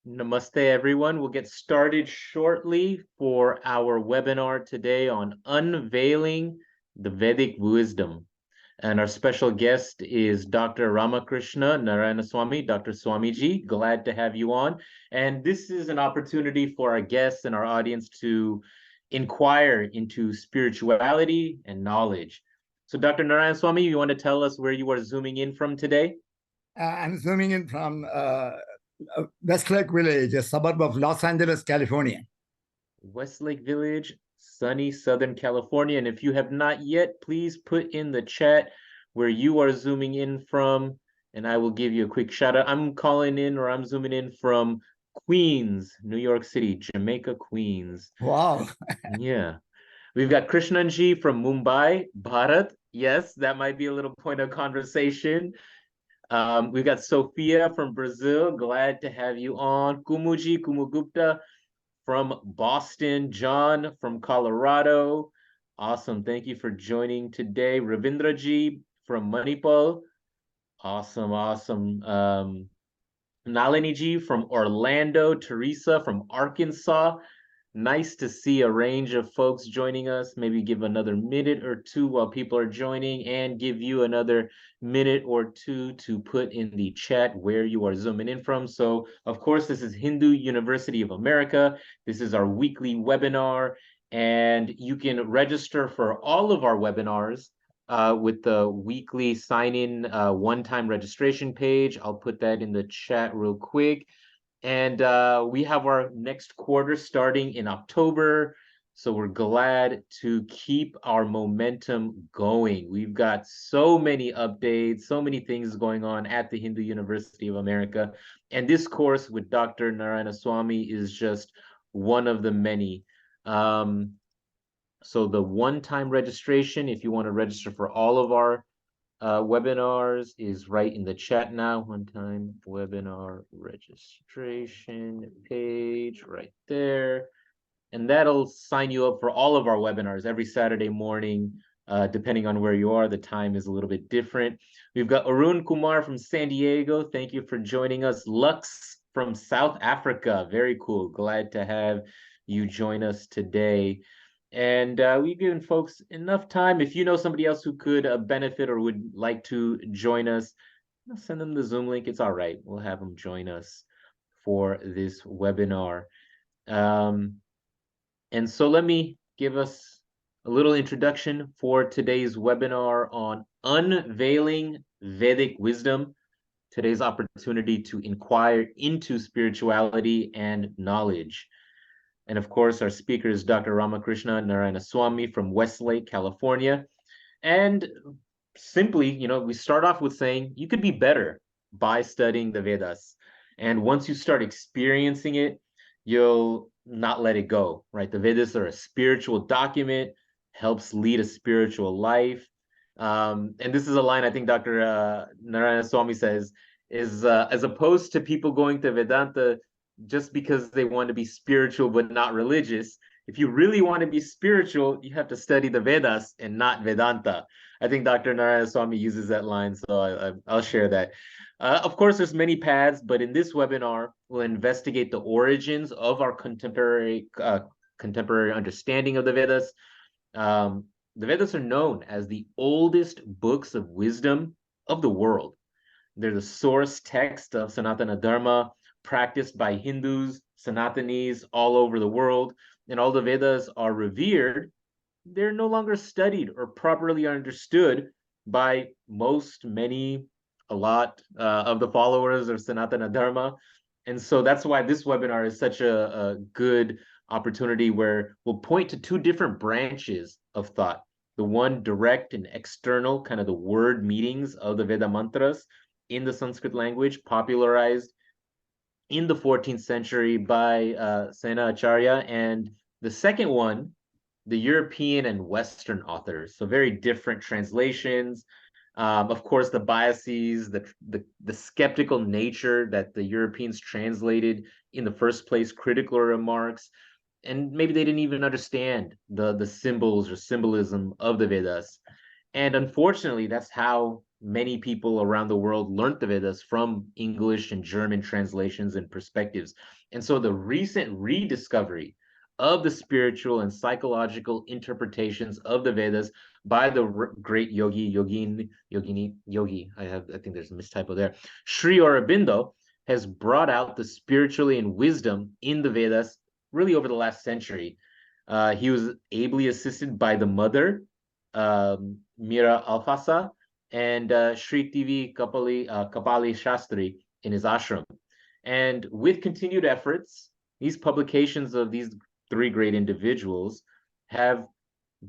Namaste, everyone. We'll get started shortly for our webinar today on unveiling the Vedic wisdom. And our special guest is Dr. Ramakrishna Narayanaswamy, Dr. Swamiji. Glad to have you on. And this is an opportunity for our guests and our audience to inquire into spirituality and knowledge. So, Dr. Narayanaswamy, you want to tell us where you are zooming in from today? I'm zooming in from Westlake Village, a suburb of Los Angeles, California. Westlake Village, sunny Southern California. And if you have not yet, please put in the chat where you are zooming in from, and I will give you a quick shout out. I'm calling in or I'm zooming in from Queens, New York City, Jamaica, Queens. Wow. Yeah. We've got Krishnanji from Mumbai, Bharat. Yes, that might be a little point of conversation. We've got Sophia from Brazil. Glad to have you on. Kumuji Kumugupta from Boston. John from Colorado. Awesome. Thank you for joining today. Ravindraji from Manipal. Awesome. Naliniji from Orlando. Teresa from Arkansas. Nice to see a range of folks joining us. Maybe give another minute or two while people are joining, and give you another minute or two to put in the chat where you are zooming in from. So, of course, this is Hindu University of America. This is our weekly webinar, and you can register for all of our webinars with the weekly sign-in one-time registration page. I'll put that in the chat real quick. And we have our next quarter starting in October. So we're glad to keep our momentum going. We've got so many updates, so many things going on at the Hindu University of America. And this course with Dr. Narayanaswamy is just one of the many. So the one-time registration, if you want to register for all of our webinars, is right in the chat now. One-time webinar registration page right there. And that'll sign you up for all of our webinars every Saturday morning. Depending on where you are, the time is a little bit different. We've got Arun Kumar from San Diego. Thank you for joining us. Lux from South Africa. Very cool. Glad to have you join us today. And we've given folks enough time. If you know somebody else who could benefit or would like to join us, send them the Zoom link. It's all right. We'll have them join us for this webinar. And so let me give us a little introduction for today's webinar on unveiling Vedic wisdom. Today's opportunity to inquire into spirituality and knowledge. And of course, our speaker is Dr. Ramakrishna Narayanaswamy from Westlake, California. And simply, we start off with saying you could be better by studying the Vedas. And once you start experiencing it, you'll not let it go, right? The Vedas are a spiritual document, helps lead a spiritual life. And this is a line I think Dr. Narayanaswamy says is as opposed to people going to Vedanta just because they want to be spiritual but not religious. If you really want to be spiritual, you have to study the Vedas and not Vedanta. I think Dr. Narayanaswamy uses that line, so I'll share that. Of course, there's many paths, but in this webinar, we'll investigate the origins of our contemporary understanding of the Vedas. The Vedas are known as the oldest books of wisdom of the world. They're the source text of Sanatana Dharma, practiced by Hindus, Sanatanis all over the world. And all the Vedas are revered. They're no longer studied or properly understood by a lot of the followers of Sanatana Dharma. And so that's why this webinar is such a good opportunity where we'll point to two different branches of thought. The one direct and external, kind of the word meanings of the Veda mantras in the Sanskrit language, popularized in the 14th century by Sena Acharya, and the second one, the European and Western authors. So very different translations. Of course, the biases, the skeptical nature that the Europeans translated in the first place, critical remarks, and maybe they didn't even understand the symbols or symbolism of the Vedas. And unfortunately, that's how many people around the world learned the Vedas from English and German translations and perspectives. And so the recent rediscovery of the spiritual and psychological interpretations of the Vedas by the great yogi, I think there's a mistypo there, Sri Aurobindo, has brought out the spirituality and wisdom in the Vedas really over the last century. He was ably assisted by the mother, Mira Alfasa, and Sri TV Kapali Shastri in his ashram. And with continued efforts, these publications of these three great individuals have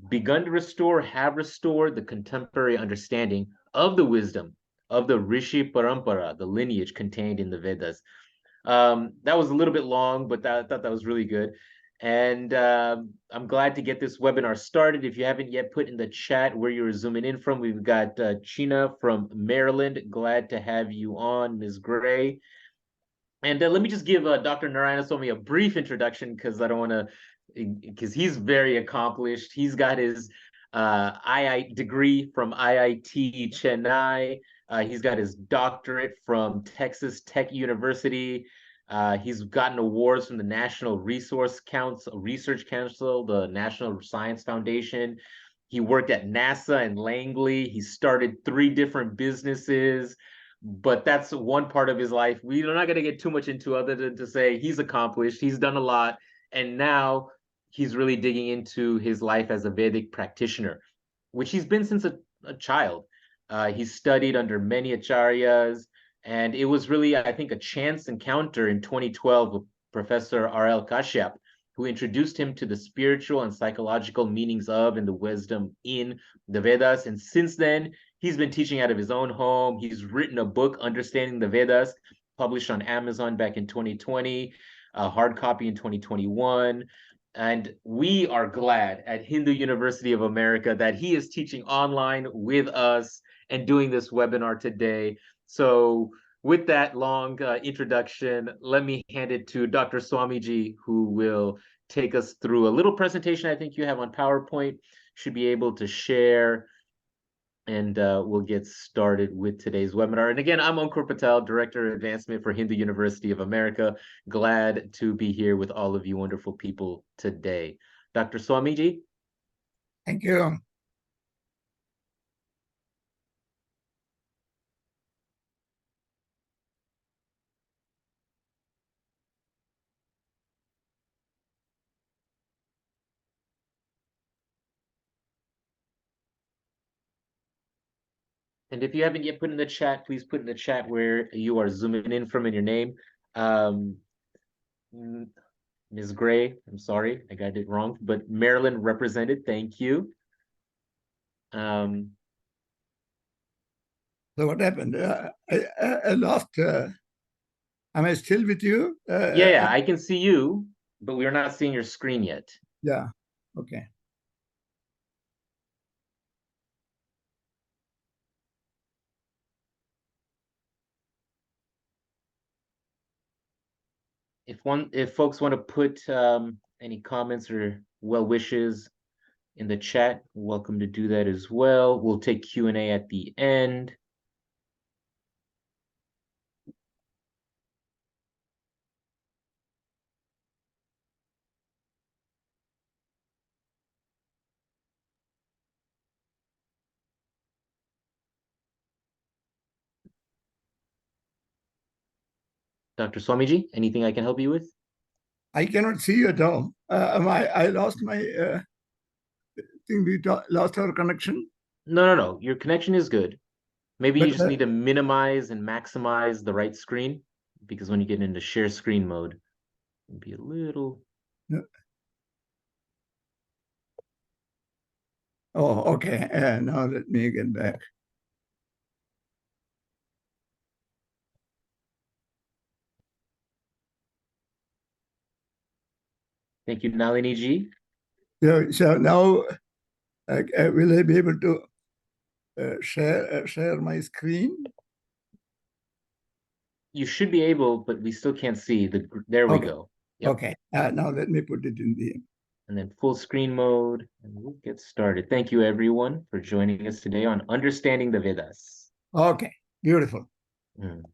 begun to have restored the contemporary understanding of the wisdom of the Rishi Parampara, the lineage contained in the Vedas. That was a little bit long, but I thought that was really good. And I'm glad to get this webinar started. If you haven't yet put in the chat where you're zooming in from, we've got China from Maryland. Glad to have you on, Ms. Gray. And let me just give Dr. Narayanaswamy a brief introduction because I don't want to, because he's very accomplished. He's got his II degree from IIT Chennai. He's got his doctorate from Texas Tech University. He's gotten awards from the National Research Council, the National Science Foundation. He worked at NASA and Langley. He started 3 different businesses, but that's one part of his life. We're not going to get too much into other than to say he's accomplished. He's done a lot. And now he's really digging into his life as a Vedic practitioner, which he's been since a child. He's studied under many acharyas, and it was really, I think, a chance encounter in 2012 with Professor R.L. Kashyap, who introduced him to the spiritual and psychological meanings of and the wisdom in the Vedas. And since then, he's been teaching out of his own home. He's written a book, Understanding the Vedas, published on Amazon back in 2020, a hard copy in 2021. And we are glad at Hindu University of America that he is teaching online with us and doing this webinar today. So with that long introduction, let me hand it to Dr. Swamiji, who will take us through a little presentation I think you have on PowerPoint. Should be able to share, and we'll get started with today's webinar. And again, I'm Ankur Patel, Director of Advancement for Hindu University of America. Glad to be here with all of you wonderful people today. Dr. Swamiji? Thank you. And if you haven't yet put in the chat, please put in the chat where you are zooming in from in your name. Ms. Gray, I'm sorry, I got it wrong, but Maryland represented, thank you. So what happened? I lost, am I still with you? Yeah, I can see you, but we're not seeing your screen yet. Yeah, okay. If folks want to put any comments or well wishes in the chat, welcome to do that as well. We'll take Q&A at the end. Dr. Swamiji, anything I can help you with? I cannot see you at all. I lost my thing. We lost our connection. No. Your connection is good. Maybe But, you just need to minimize and maximize the right screen, because when you get into share screen mode, it'll be a little. No. Oh, okay. Now let me get back. Thank you, Nalini ji. So now, will I be able to share my screen? You should be able, but we still can't see. There we go. Yep. Okay. Now let me put it in the... And then full screen mode, and we'll get started. Thank you, everyone, for joining us today on Understanding the Vedas. Okay, beautiful. Mm.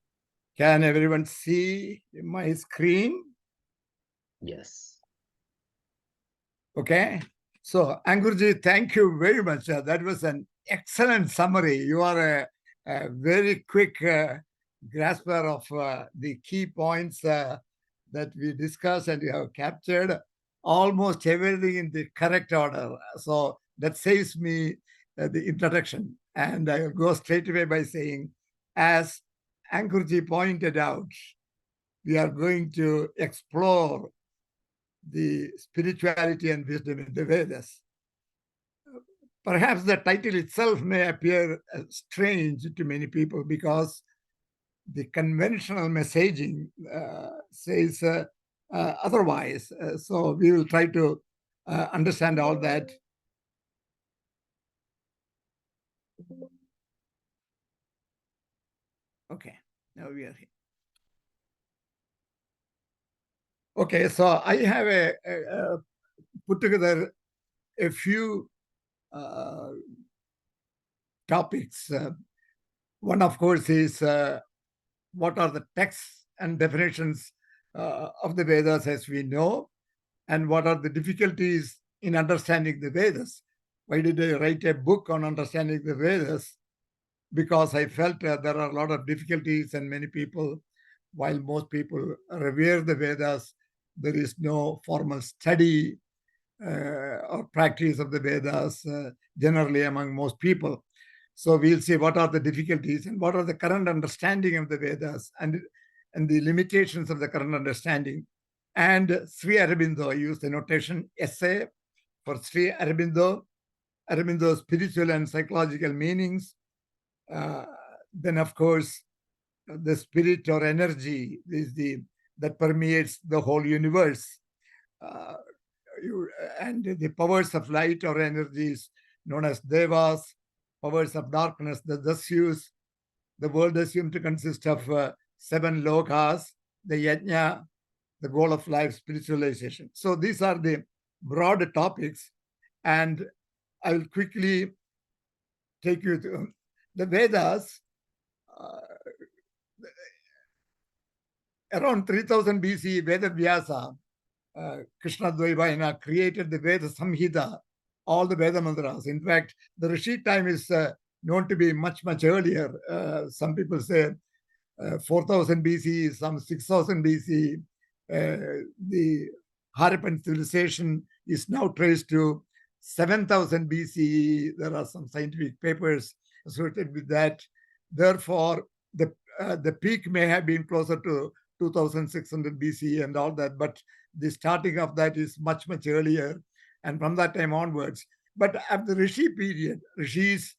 Can everyone see my screen? Yes. Okay. So, Angurji, thank you very much. That was an excellent summary. You are a very quick grasper of the key points that we discussed, and you have captured almost everything in the correct order. So, that saves me the introduction. And I will go straight away by saying, as Angurji pointed out, we are going to explore the spirituality and wisdom in the Vedas. Perhaps the title itself may appear strange to many people because the conventional messaging says otherwise. So we will try to understand all that. Okay, now we are here. Okay, so I have put together a few topics. One, of course, is what are the texts and definitions of the Vedas as we know, and what are the difficulties in understanding the Vedas. Why did I write a book on understanding the Vedas? Because I felt there are a lot of difficulties, and many people, while most people revere the Vedas, there is no formal study or practice of the Vedas generally among most people. So we'll see what are the difficulties and what are the current understanding of the Vedas and the limitations of the current understanding. And Sri Aurobindo, I use the notation essay for Sri Aurobindo, Aurobindo's spiritual and psychological meanings. Then, of course, the spirit or energy is that permeates the whole universe. And the powers of light or energies known as devas, powers of darkness, the dasyus. The world assumed to consist of 7 lokas, the yajna, the goal of life, spiritualization. So these are the broad topics, and I will quickly take you to the Vedas. Around 3000 BC, Veda Vyasa, Krishna Dvaipayana created the Veda Samhita, all the Veda mantras. In fact, the Rishi time is known to be much, much earlier. Some people say 4000 BC, some 6000 BC. The Harappan civilization is now traced to 7000 BC. There are some scientific papers associated with that. Therefore, the peak may have been closer to 2600 BC and all that, but the starting of that is much, much earlier, and from that time onwards. But at the Rishi's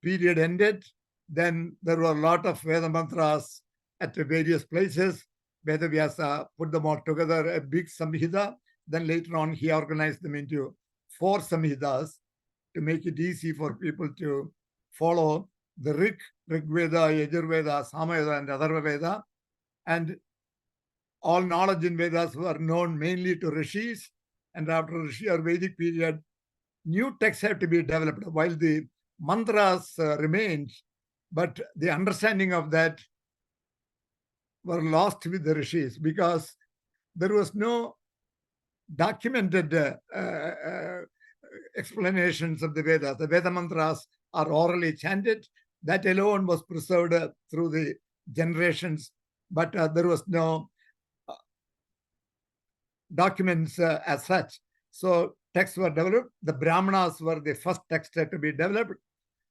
period ended, then there were a lot of Veda mantras at various places. Veda Vyasa put them all together, a big Samhita. Then later on, he organized them into 4 Samhitas to make it easy for people to follow the Rig Veda, Yajurveda, Samaveda, and Atharva Veda. And all knowledge in Vedas were known mainly to Rishis. And after Rishi or Vedic period, new texts have to be developed. While the mantras remained, but the understanding of that were lost with the Rishis because there was no documented explanations of the Vedas. The Veda mantras are orally chanted. That alone was preserved through the generations, but there was no documents as such. So texts were developed. The Brahmanas were the first text to be developed,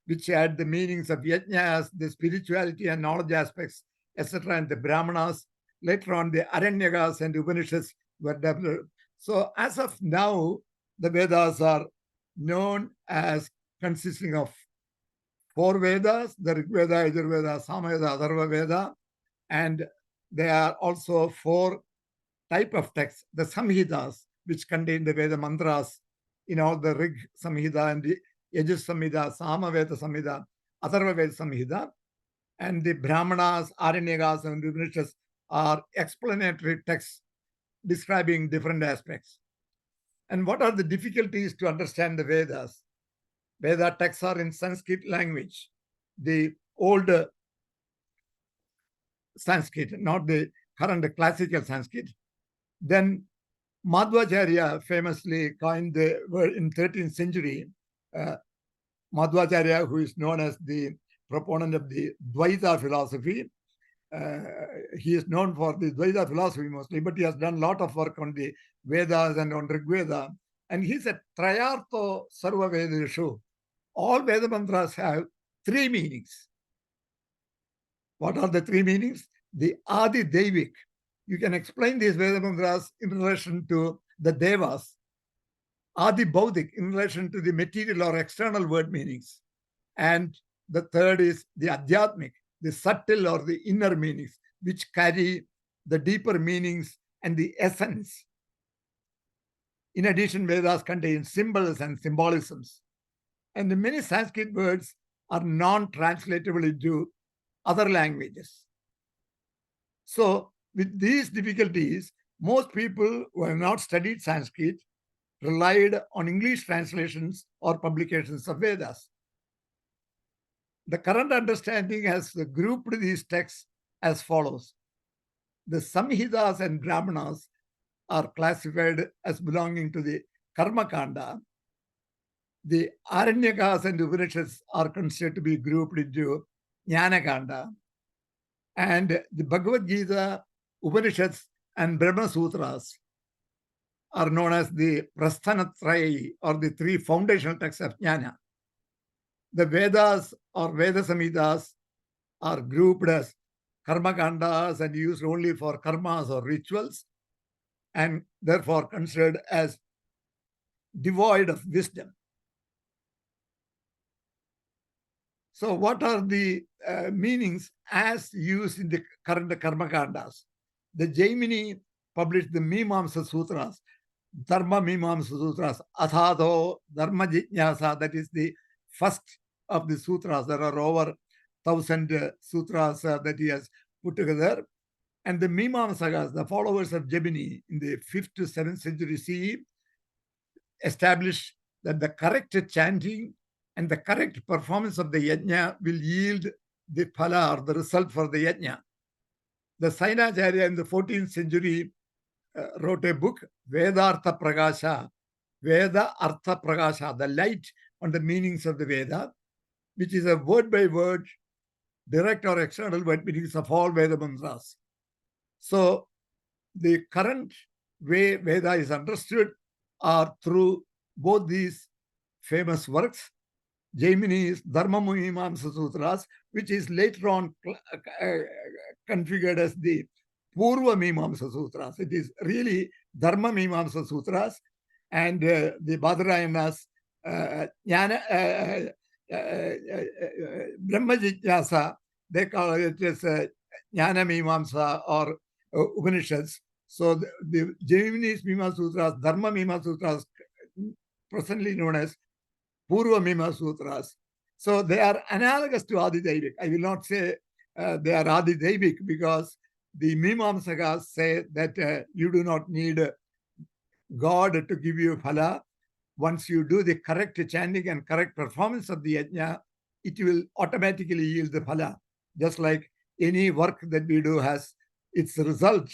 which had the meanings of yajnas, the spirituality and knowledge aspects, etc. And the Brahmanas. Later on, the Aranyakas and Upanishads were developed. So as of now, the Vedas are known as consisting of 4 Vedas, the Rig Veda, Yajurveda, Samaveda, Atharva Veda, and there are also 4 type of texts, the Samhitas, which contain the Veda mantras in all the Rig Samhita and the Yajus Samhita, Samaveda Samhita, Atharva Veda Samhita, and the Brahmanas, Aranyakas, and Upanishads are explanatory texts describing different aspects. And what are the difficulties to understand the Vedas? Veda texts are in Sanskrit language. The old Sanskrit, not the current classical Sanskrit. Then Madhvacharya famously coined the word in 13th century. Madhvacharya, who is known as the proponent of the Dvaita philosophy, he is known for the Dvaita philosophy mostly, but he has done a lot of work on the Vedas and on Rigveda. And he said, Trayartho Sarva Vedeshu. All Veda mantras have three meanings. What are the three meanings? The Adi Devik. You can explain these Veda mantras in relation to the Devas. Adi Baudik in relation to the material or external word meanings. And the third is the Adhyatmic, the subtle or the inner meanings, which carry the deeper meanings and the essence. In addition, Vedas contain symbols and symbolisms. And many Sanskrit words are non-translatable into other languages. So, with these difficulties, most people who have not studied Sanskrit relied on English translations or publications of Vedas. The current understanding has grouped these texts as follows. The Samhitas and Brahmanas are classified as belonging to the Karma Kanda. The Aranyakas and Upanishads are considered to be grouped into Jnana Kanda. And the Bhagavad Gita, Upanishads, and Brahma Sutras are known as the Prasthanatrayi, or the three foundational texts of Jnana. The Vedas or Veda Samhitas are grouped as Karma Kandas and used only for karmas or rituals, and therefore considered as devoid of wisdom. So what are the meanings as used in the current Karma Kandas? The Jaimini published the Mimamsa Sutras, Dharma Mimamsa Sutras, Athado Dharma Jijnasa, that is the first of the sutras. There are over 1,000 sutras that he has put together. And the Mimamsakas, the followers of Jaimini in the 5th to 7th century CE, established that the correct chanting and the correct performance of the yajna will yield the phala, or the result for the yajna. The Sainacharya in the 14th century wrote a book, Vedartha Prakasha, Veda Artha Prakasha, the light on the meanings of the Veda, which is a word by word, direct or external word meanings of all Veda mantras. So the current way Veda is understood are through both these famous works. Jaimini's Dharma Mimamsa Sutras, which is later on configured as the Purva Mimamsa Sutras. It is really Dharma Mimamsa Sutras, and the Badarayanas Brahma Jijnasa, they call it as Jnana Mimamsa or Upanishads. So the Jaimini's Mimamsa Sutras, Dharma Mimamsa Sutras, presently known as Purva Mimamsa Sutras. So they are analogous to Adi Devik. I will not say they are Adi Devik, because the Mimamsakas say that you do not need God to give you phala. Once you do the correct chanting and correct performance of the yajna, it will automatically yield the phala. Just like any work that we do has its result.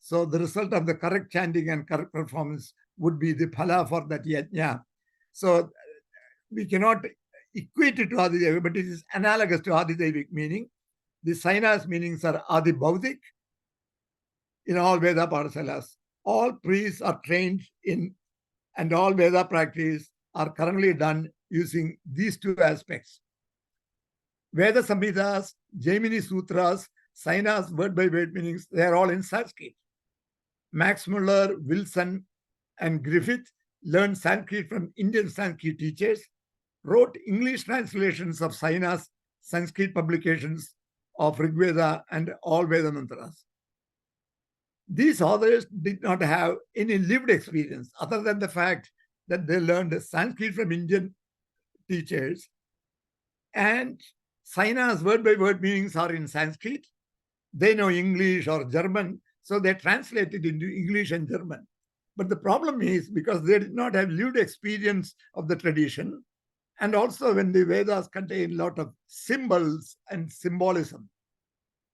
So the result of the correct chanting and correct performance would be the phala for that yajna. So we cannot equate it to Adi Devik, but it is analogous to Adi Devik, meaning the Sainas meanings are Adi Baudik in all Veda Paఠశాlas. All priests are trained in, and all Veda practice are currently done using these two aspects. Veda Samhitas, Jaimini Sutras, Sainas word by word meanings, they are all in Sanskrit. Max Muller, Wilson, and Griffith learned Sanskrit from Indian Sanskrit teachers, wrote English translations of Sainas, Sanskrit publications of Rigveda and all Veda mantras. These authors did not have any lived experience other than the fact that they learned Sanskrit from Indian teachers, and Sainas word by word meanings are in Sanskrit. They know English or German, so they translate it into English and German. But the problem is, because they did not have lived experience of the tradition, And also when the Vedas contain a lot of symbols and symbolism.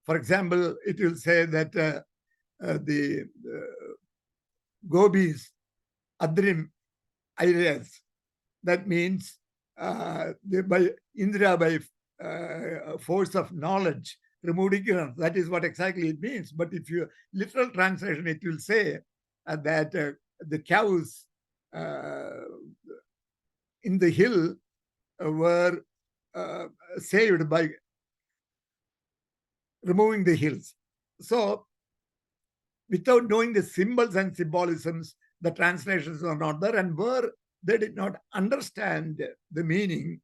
For example, it will say that the gobis, adrim, areas, that means by Indra, by force of knowledge, removed ignorance. That is what exactly it means. But if you literal translation, it will say that the cows in the hill were saved by removing the hills. So, without knowing the symbols and symbolisms, the translations are not there, and where they did not understand the meaning,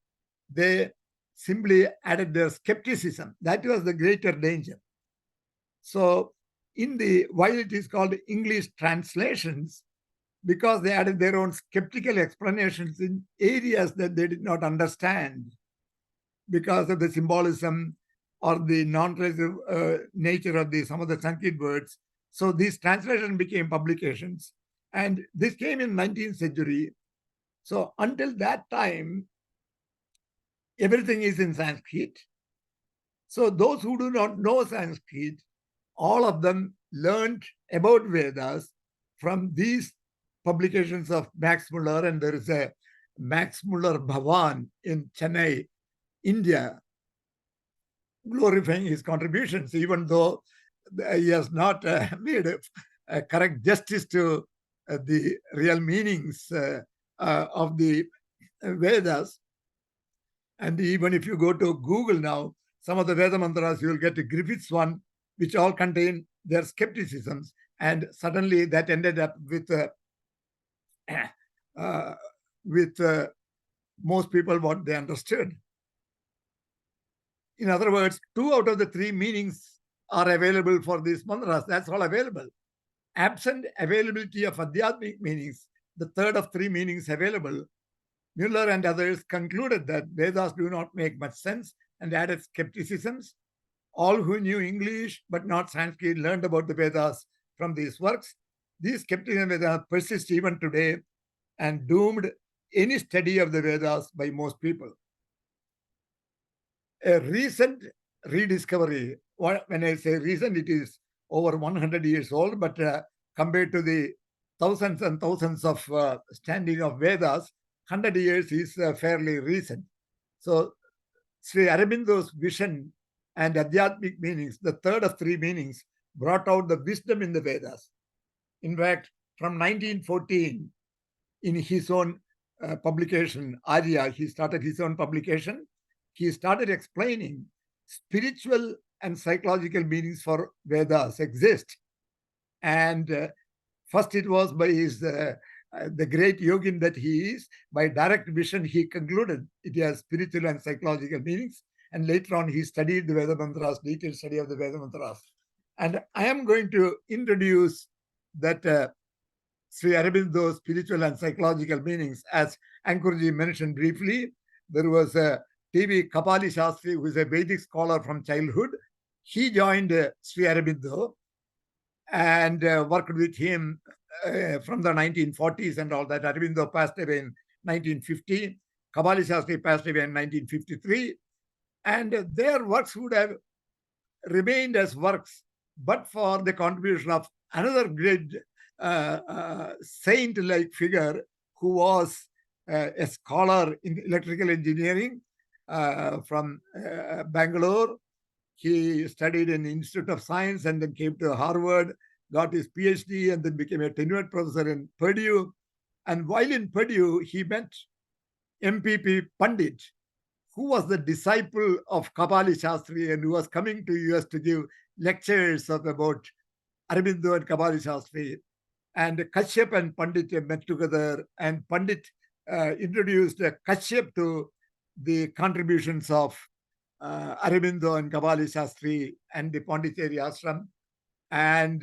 they simply added their skepticism. That was the greater danger. So, while it is called English translations, because they added their own skeptical explanations in areas that they did not understand because of the symbolism or the non-transitive nature of some of the Sanskrit words. So these translations became publications. And this came in 19th century. So until that time, everything is in Sanskrit. So those who do not know Sanskrit, all of them learned about Vedas from these publications of Max Muller. And there is a Max Muller Bhavan in Chennai, India, glorifying his contributions, even though he has not made a correct justice to the real meanings of the Vedas. And even if you go to Google now, some of the Veda mantras, you will get a Griffiths one, which all contain their skepticisms. And suddenly that ended up with most people what they understood. In other words, 2 out of the 3 meanings are available for these mantras. That's all available. Absent availability of adhyatmic meanings, the third of 3 meanings available, Muller and others concluded that Vedas do not make much sense and added skepticisms. All who knew English but not Sanskrit learned about the Vedas from these works. These skepticism Vedas persist even today and doomed any study of the Vedas by most people. A recent rediscovery, when I say recent, it is over 100 years old, but compared to the thousands and thousands of standing of Vedas, 100 years is fairly recent. So Sri Aurobindo's vision and adhyatmic meanings, the third of 3 meanings, brought out the wisdom in the Vedas. In fact, from 1914, in his own publication, Arya, he started his own publication. He started explaining spiritual and psychological meanings for Vedas exist. And first it was by the great yogin that he is, by direct vision, he concluded it has spiritual and psychological meanings. And later on, he studied the Veda mantras, detailed study of the Veda mantras. And I am going to introduce that Sri Aurobindo's spiritual and psychological meanings. As Ankurji mentioned briefly, there was a T.V. Kapali Shastri, who is a Vedic scholar from childhood. He joined Sri Aurobindo and worked with him from the 1940s and all that. Aurobindo passed away in 1950. Kapali Shastri passed away in 1953. And their works would have remained as works, but for the contribution of another great saint-like figure who was a scholar in electrical engineering from Bangalore. He studied in the Institute of Science and then came to Harvard, got his PhD, and then became a tenured professor in Purdue. And while in Purdue, he met MPP Pandit, who was the disciple of Kapali Shastri and who was coming to US to give lectures about Aurobindo and Kapali Shastri. And Kashyap and Pandit met together, and Pandit introduced Kashyap to the contributions of Aurobindo and Kapali Shastri and the Pondicherry Ashram. And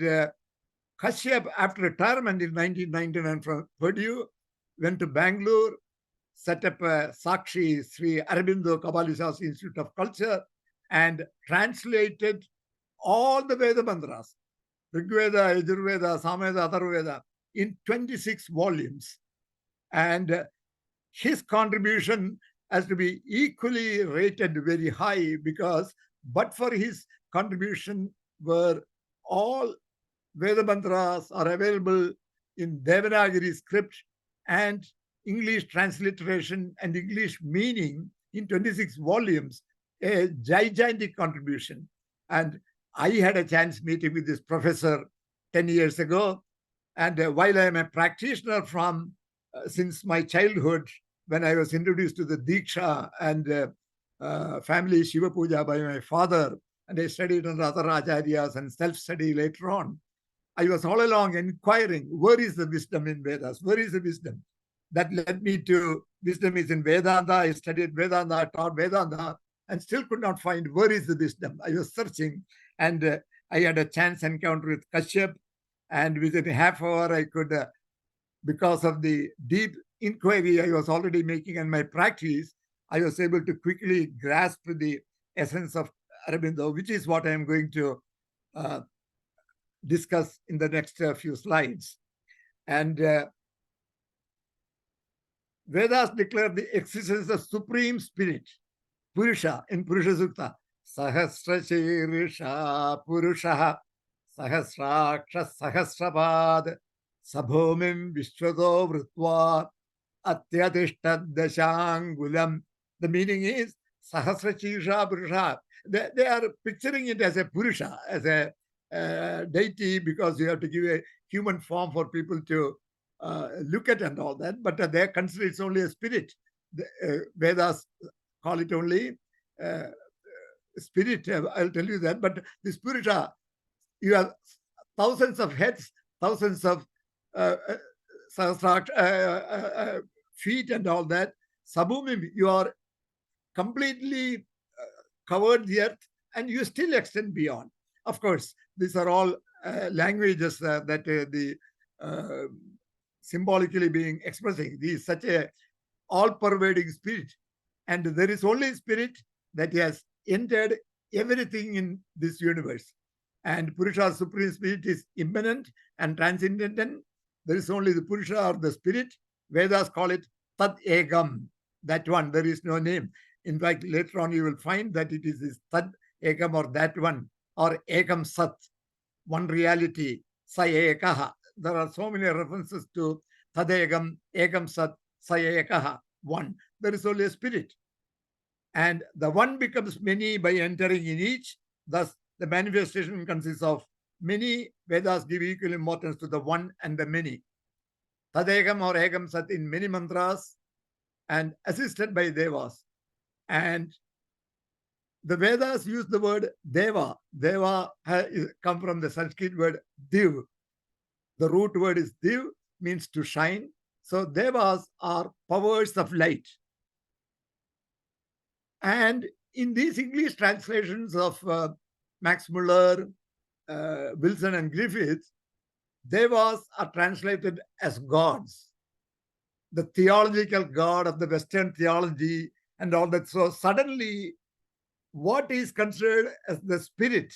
Kashyap, after retirement in 1999 from Purdue, went to Bangalore, set up Sakshi Sri Aurobindo Kapali Shastri Institute of Culture, and translated all the Veda mantras, Rigveda, Yajurveda, Samveda, Atharvaveda, in 26 volumes. And his contribution has to be equally rated very high, because but for his contribution, were all Veda mantras are available in Devanagari script and English transliteration and English meaning in 26 volumes, a gigantic contribution. And I had a chance meeting with this professor 10 years ago. And while I am a practitioner from since my childhood, when I was introduced to the Diksha and family Shiva Puja by my father, and I studied under other acharyas and self-study later on, I was all along inquiring, where is the wisdom in Vedas? Where is the wisdom? That led me to wisdom is in Vedanta. I studied Vedanta, I taught Vedanta, and still could not find where is the wisdom. I was searching, and I had a chance encounter with Kashyap, and within a half hour, I could, because of the deep inquiry I was already making in my practice, I was able to quickly grasp the essence of Aurobindo, which is what I am going to discuss in the next few slides. And Vedas declare the existence of Supreme Spirit, Purusha, in Purusha Sukta. Sahasrachirisha Purusha Sahasraksha Sahasrapad Sabhomim Vishwado Vrutva Atyadishtad Dashangulam. The meaning is Sahasrachirisha Purusha. They are picturing it as a Purusha, as a deity, because you have to give a human form for people to look at and all that, but they consider it's only a spirit. The Vedas call it only spirit. I'll tell you that. But the Purusha, you have thousands of heads, thousands of feet and all that. Sabhumim, you are completely covered the earth, and you still extend beyond. Of course, these are all languages that the symbolically being expressing. This is such a all-pervading spirit, and there is only spirit that has entered everything in this universe. And Purusha, supreme spirit, is immanent and transcendental. There is only the Purusha or the spirit. Vedas call it Tad Egam. That one, there is no name. In fact, later on you will find that it is this Tad Egam, or that one, or Ekam Sat, one reality, Sa Ekaha. There are so many references to Tadegam, Ekam Sat, Sa Ekaha, one. There is only a spirit. And the one becomes many by entering in each. Thus, the manifestation consists of many. Vedas give equal importance to the one and the many. Tadegam or Ekam Sat in many mantras, and assisted by Devas. And the Vedas use the word Deva. Deva come from the Sanskrit word Div. The root word is Div, means to shine. So Devas are powers of light. And in these English translations of Max Muller, Wilson, and Griffiths, Devas are translated as gods. The theological god of the Western theology and all that. So suddenly, what is considered as the spirit,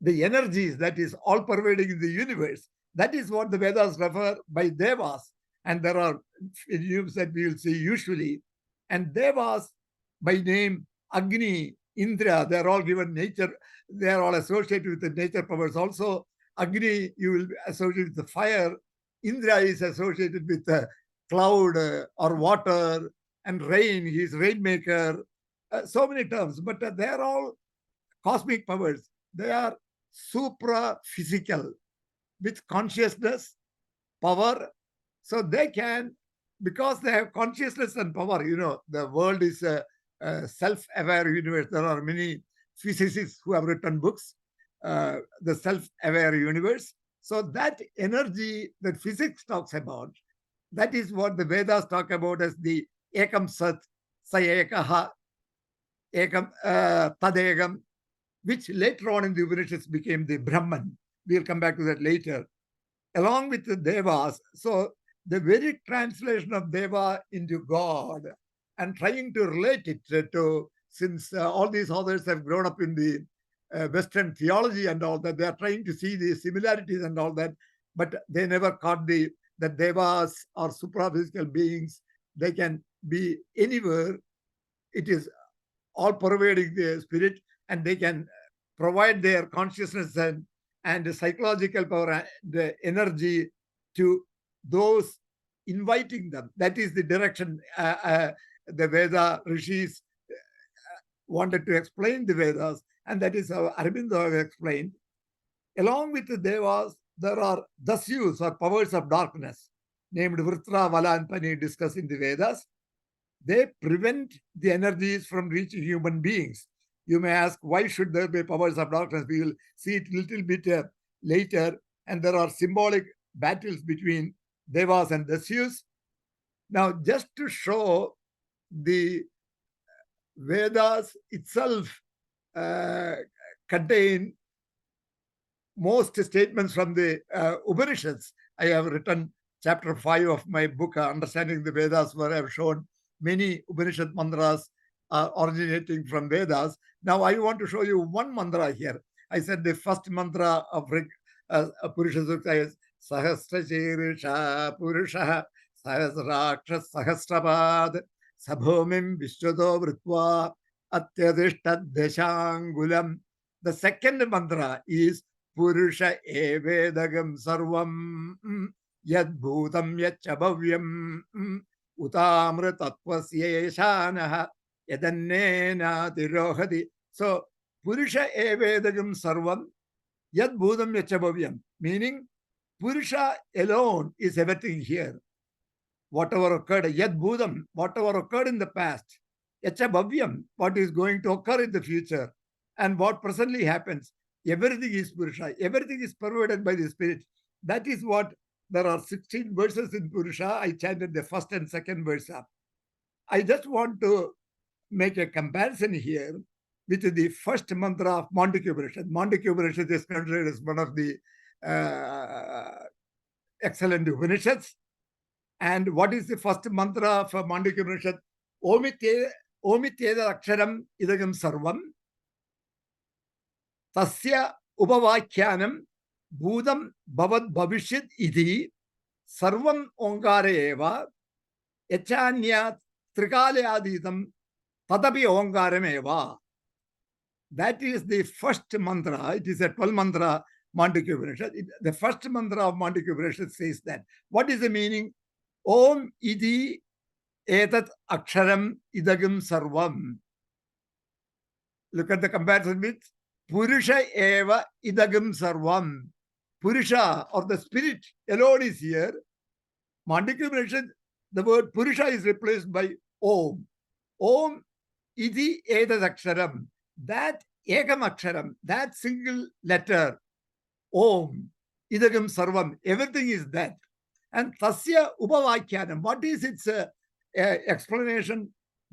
the energies that is all pervading in the universe, that is what the Vedas refer by Devas. And there are names that we will see usually. And Devas by name, Agni, Indra, they are all given nature. They are all associated with the nature powers. Also, Agni, you will associate with the fire. Indra is associated with the cloud or water, and rain, he is rainmaker. So many terms, but they are all cosmic powers. They are supra-physical with consciousness, power. So they can, because they have consciousness and power, the world is a self-aware universe. There are many physicists who have written books, the self-aware universe. So that energy that physics talks about, that is what the Vedas talk about as the Ekam Sat, Sa Ekaha, Ekam Tadegam, which later on in the Upanishads became the Brahman. We'll come back to that later. Along with the Devas, so the Vedic translation of Deva into God and trying to relate it to, since all these authors have grown up in the Western theology and all that, they are trying to see the similarities and all that, but they never caught that Devas are supra-physical beings. They can be anywhere, it is all pervading the spirit, and they can provide their consciousness and psychological power and the energy to those inviting them. That is the direction the Veda rishis wanted to explain the Vedas, and that is how Aurobindo has explained. Along with the Devas, there are dasyus or powers of darkness, named Vritra, Vala, and Pani, discussed in the Vedas. They prevent the energies from reaching human beings. You may ask, why should there be powers of darkness? We will see it a little bit later. And there are symbolic battles between Devas and Dasyus. Now, just to show the Vedas itself contain most statements from the Upanishads. I have written chapter 5 of my book, Understanding the Vedas, where I have shown many Upanishad mantras originating from Vedas. Now I want to show you one mantra here. I said the first mantra of Purusha Sukta is Sahasra Purusha Sahasraksha Sahasrapad Sabhomim Vishwado Vritva Atyadishtad Deshangulam. The second mantra is Purusha Evedagam Sarvam Yad Bhutam Yachabhavyam Utamritatvasyeeshanaha Yadannena Tirohati. So Purusha Evedagam Sarvam Yad Bhutam Yachabhavyam, meaning Purusha alone is everything here. Whatever occurred, Yad Bhutam, whatever occurred in the past, Yachabhavyam, what is going to occur in the future, and what presently happens, everything is Purusha. Everything is pervaded by the Spirit. That is what there are 16 verses in Purusha. I chanted the first and second verse up. I just want to make a comparison here with the first mantra of Mandukya Upanishad. Mandukya Upanishad is considered as one of the excellent Upanishads. And what is the first mantra of Mandukya Upanishad? Omityeda aksharam idagam sarvam tasya upavakhyanam bhudam bhavad bhavishyat idhi sarvam onkare eva yachanyat trikalayadidam tadapi onkaram eva. That is the first mantra. It is a 12 mantra Mandukya Upanishad. The first mantra of Mandukya Upanishad says that. What is the meaning? Om idi etat aksharam idagam sarvam. Look at the comparison with Purusha eva idagam sarvam. Purusha, or the spirit alone, is here. Mandukya Upanishad, the word Purusha is replaced by Om. Om idi etat aksharam. That ekam aksharam, that single letter, Om, idagam sarvam, everything is that. And tasya upavakhyanam, what is its explanation?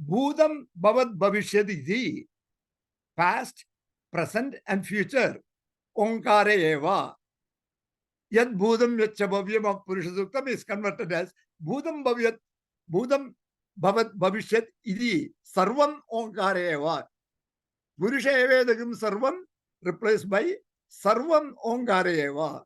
Bhudam bhavad bhavishyati, past, present, and future. Onkare eva. Yad bhudam yachabhavyam of Purusha Suktam is converted as bhudam bhavyat, bhudam bhavad bhavishyat idi, sarvam onkare eva. Purusha evedagam sarvam replaced by sarvam onkare eva.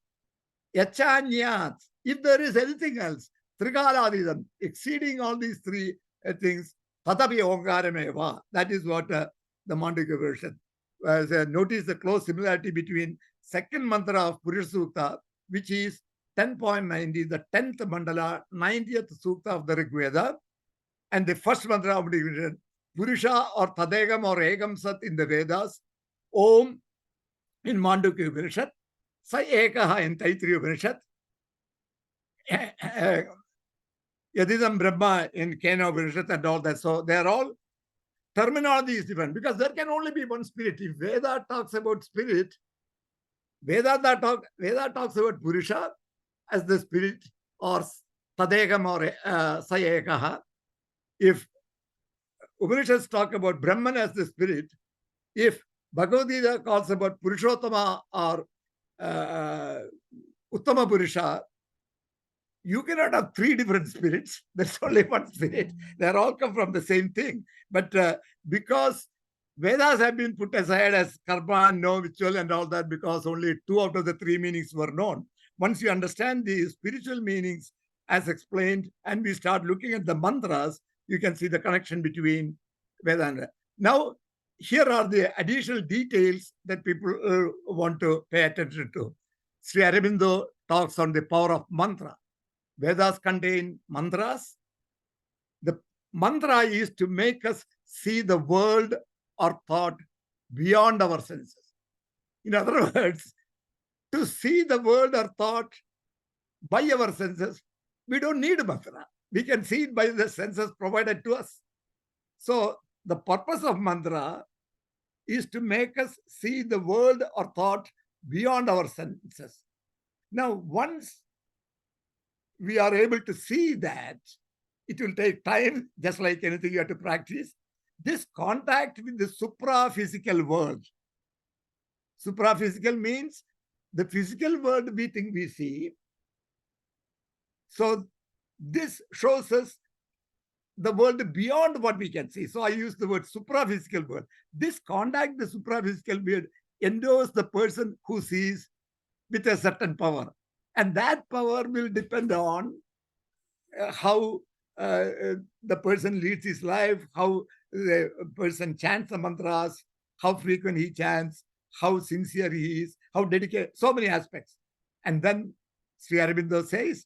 Yachanyat, if there is anything else, trikaladidam, exceeding all these three things, tatapi onkaram eva. That is what the Mandukya version. Notice the close similarity between second mantra of Purusha Sukta, which is 10.90, the 10th mandala, 90th Sukta of the Rig Veda, and the first mantra of the Purusha or Tadegam or Egam Sat in the Vedas, Om in Mandukya Upanishad, Sa Ekaha in Taittiriya Upanishad, Yadidam Brahma in Kena Upanishad and all that. So they are all, terminology is different because there can only be one spirit. If Veda talks about spirit, Veda talks about Purusha as the spirit or Tadegam or Sa Ekaha. If Upanishads talk about Brahman as the spirit, if Bhagavad Gita calls about Purushottama or Uttama Purusha, you cannot have three different spirits. There's only one spirit. They all come from the same thing. But because Vedas have been put aside as karma, no ritual and all that, because only 2 out of the 3 meanings were known. Once you understand the spiritual meanings as explained and we start looking at the mantras, you can see the connection between Vedanta. Now, here are the additional details that people want to pay attention to. Sri Aurobindo talks on the power of mantra. Vedas contain mantras. The mantra is to make us see the world or thought beyond our senses. In other words, to see the world or thought by our senses, we don't need a mantra. We can see it by the senses provided to us. So the purpose of mantra is to make us see the world or thought beyond our senses. Now, once we are able to see that, it will take time, just like anything you have to practice. This contact with the supra-physical world. Supra-physical means the physical world we think we see. So this shows us the world beyond what we can see. So I use the word supra-physical world. This contact, the supra-physical world, endows the person who sees with a certain power. And that power will depend on how the person leads his life, how the person chants the mantras, how frequent he chants, how sincere he is, how dedicated, so many aspects. And then Sri Aurobindo says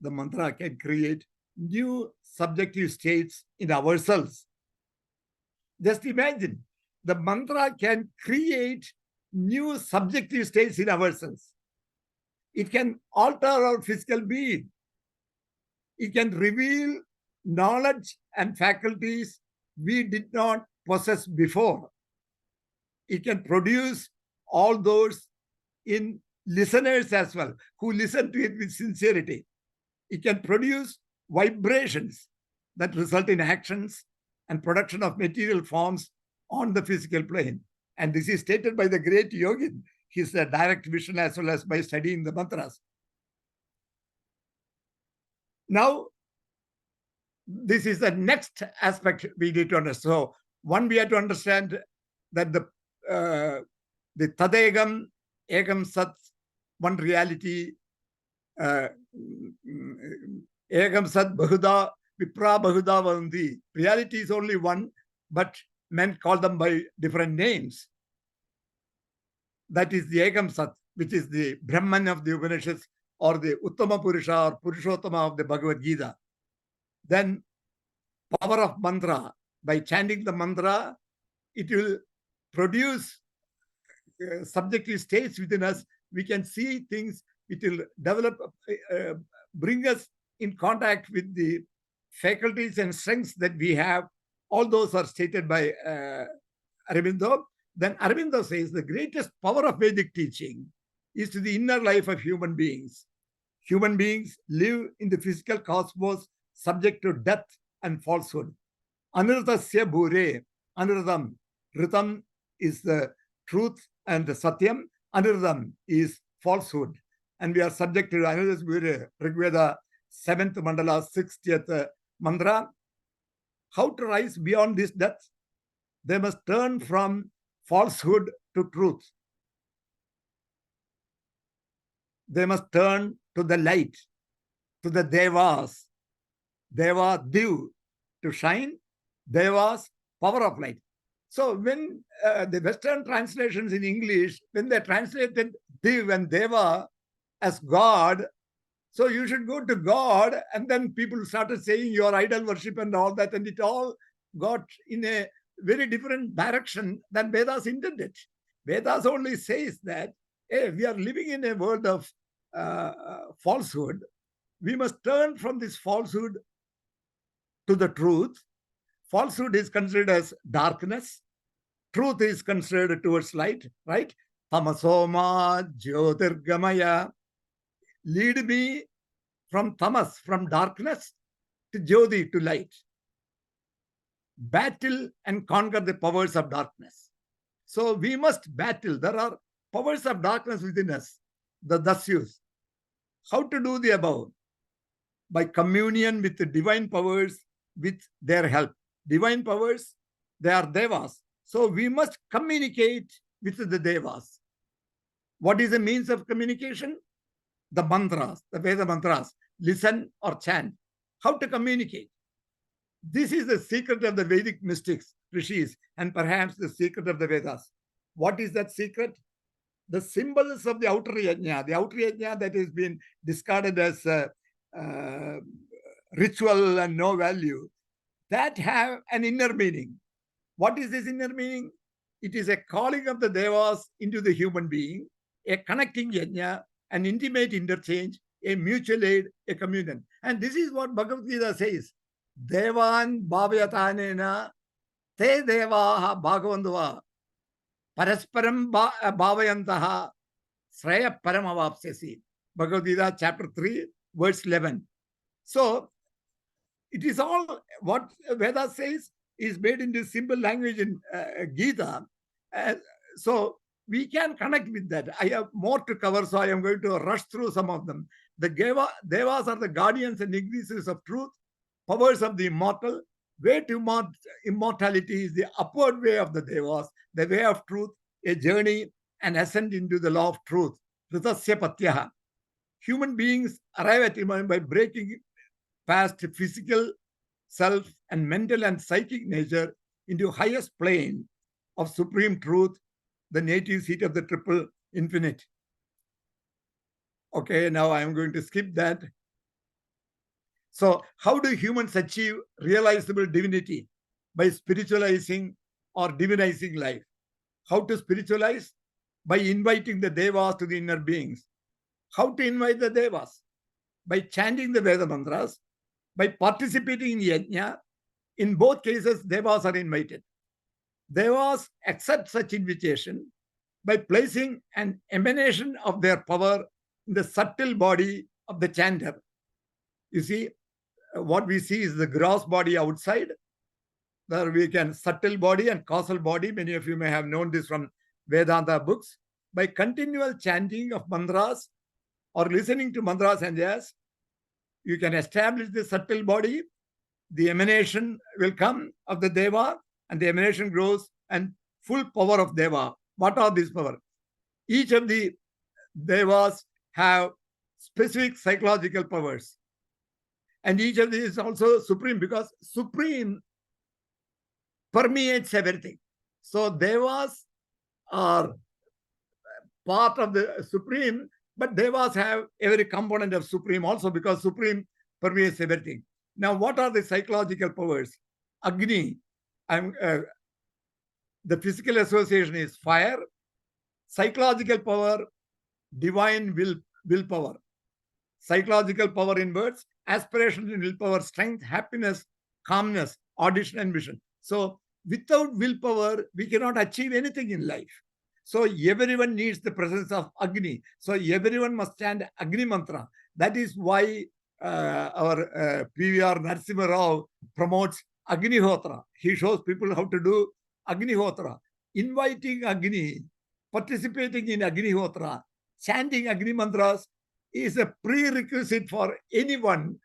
the mantra can create new subjective states in ourselves. Just imagine, the mantra can create new subjective states in ourselves. It can alter our physical being. It can reveal knowledge and faculties we did not possess before. It can produce all those in listeners as well, who listen to it with sincerity. It can produce vibrations that result in actions and production of material forms on the physical plane. And this is stated by the great yogin, his direct vision as well as by studying the mantras. Now, this is the next aspect we need to understand. So, one, we have to understand that the Tadegam, Egam Sat, one reality, Egam Sat Bahuda, Vipra Bahuda Vanti. Reality is only one, but men call them by different names. That is the Egam Sat, which is the Brahman of the Upanishads, or the Uttama Purusha or Purushottama of the Bhagavad Gita. Then power of mantra. By chanting the mantra, it will produce subjective states within us. We can see things. It will develop, bring us in contact with the faculties and strengths that we have. All those are stated by Aurobindo. Then Aurobindo says the greatest power of Vedic teaching is to the inner life of human beings. Human beings live in the physical cosmos subject to death and falsehood. Anurtasya bhure, Anurdam. Ritam is the truth and the satyam. Anurdam is falsehood. And we are subject to Anurtasya bhure, Rigveda 7th mandala, 60th mantra. How to rise beyond this death? They must turn from falsehood to truth. They must turn to the light, to the devas. Deva, div, to shine. Devas, power of light. So when the Western translations in English, when they translated div and deva as God, so you should go to God, and then people started saying your idol worship and all that, and it all got in a very different direction than Vedas intended. Vedas only says that, hey, we are living in a world of falsehood. We must turn from this falsehood to the truth. Falsehood is considered as darkness. Truth is considered towards light, right? Tamasoma Jyotirgamaya. Lead me from tamas, from darkness, to Jyoti, to light. Battle and conquer the powers of darkness. So we must battle. There are powers of darkness within us, the dasyus. How to do the above? By communion with the divine powers, with their help. Divine powers, they are devas. So we must communicate with the devas. What is the means of communication? The mantras, the Veda mantras. Listen or chant. How to communicate? This is the secret of the Vedic mystics. rishis, and perhaps the secret of the Vedas. What is that secret? The symbols of the outer yajna that has been discarded as ritual and no value, that have an inner meaning. What is this inner meaning? It is a calling of the devas into the human being, a connecting yajna, an intimate interchange, a mutual aid, a communion. And this is what Bhagavad Gita says. Devan bhavayatanena te devaha bhagavandava parasparam bhavayantaha sraya paramavapsyasi. Bhagavad Gita chapter 3, verse 11. So it is all what Veda says is made into simple language in Gita. So we can connect with that. I have more to cover, so I am going to rush through some of them. The Devas are the guardians and increases of truth, powers of the immortal. Way to immortality is the upward way of the Devas, the way of truth, a journey, an ascent into the law of truth. Ritasya patyaha. Human beings arrive at Iman by breaking past physical self and mental and psychic nature into highest plane of supreme truth, the native seat of the triple infinite. Okay, now I am going to skip that. So how do humans achieve realizable divinity? By spiritualizing or divinizing life. How to spiritualize? By inviting the devas to the inner beings. How to invite the devas? By chanting the Veda mantras, by participating in yajna. In both cases, devas are invited. Devas accept such invitation by placing an emanation of their power in the subtle body of the chanter. You see, what we see is the gross body outside. There we can subtle body and causal body. Many of you may have known this from Vedanta books. By continual chanting of mantras or listening to mantras and jazz, you can establish the subtle body. The emanation will come of the Deva, and the emanation grows, and full power of Deva. What are these power? Each of the Devas have specific psychological powers. And each of these is also supreme, because supreme permeates everything. So Devas are part of the supreme, but Devas have every component of supreme also, because supreme permeates everything. Now, what are the psychological powers? Agni. The physical association is fire. Psychological power, divine willpower. Psychological power in words, aspiration in willpower, strength, happiness, calmness, audition, and vision. So without willpower, we cannot achieve anything in life. So everyone needs the presence of Agni. So everyone must chant Agni mantra. That is why our PVR Narasimha Rao promotes Agnihotra. He shows people how to do Agnihotra. Inviting Agni, participating in Agnihotra, chanting Agni mantras is a prerequisite for anyone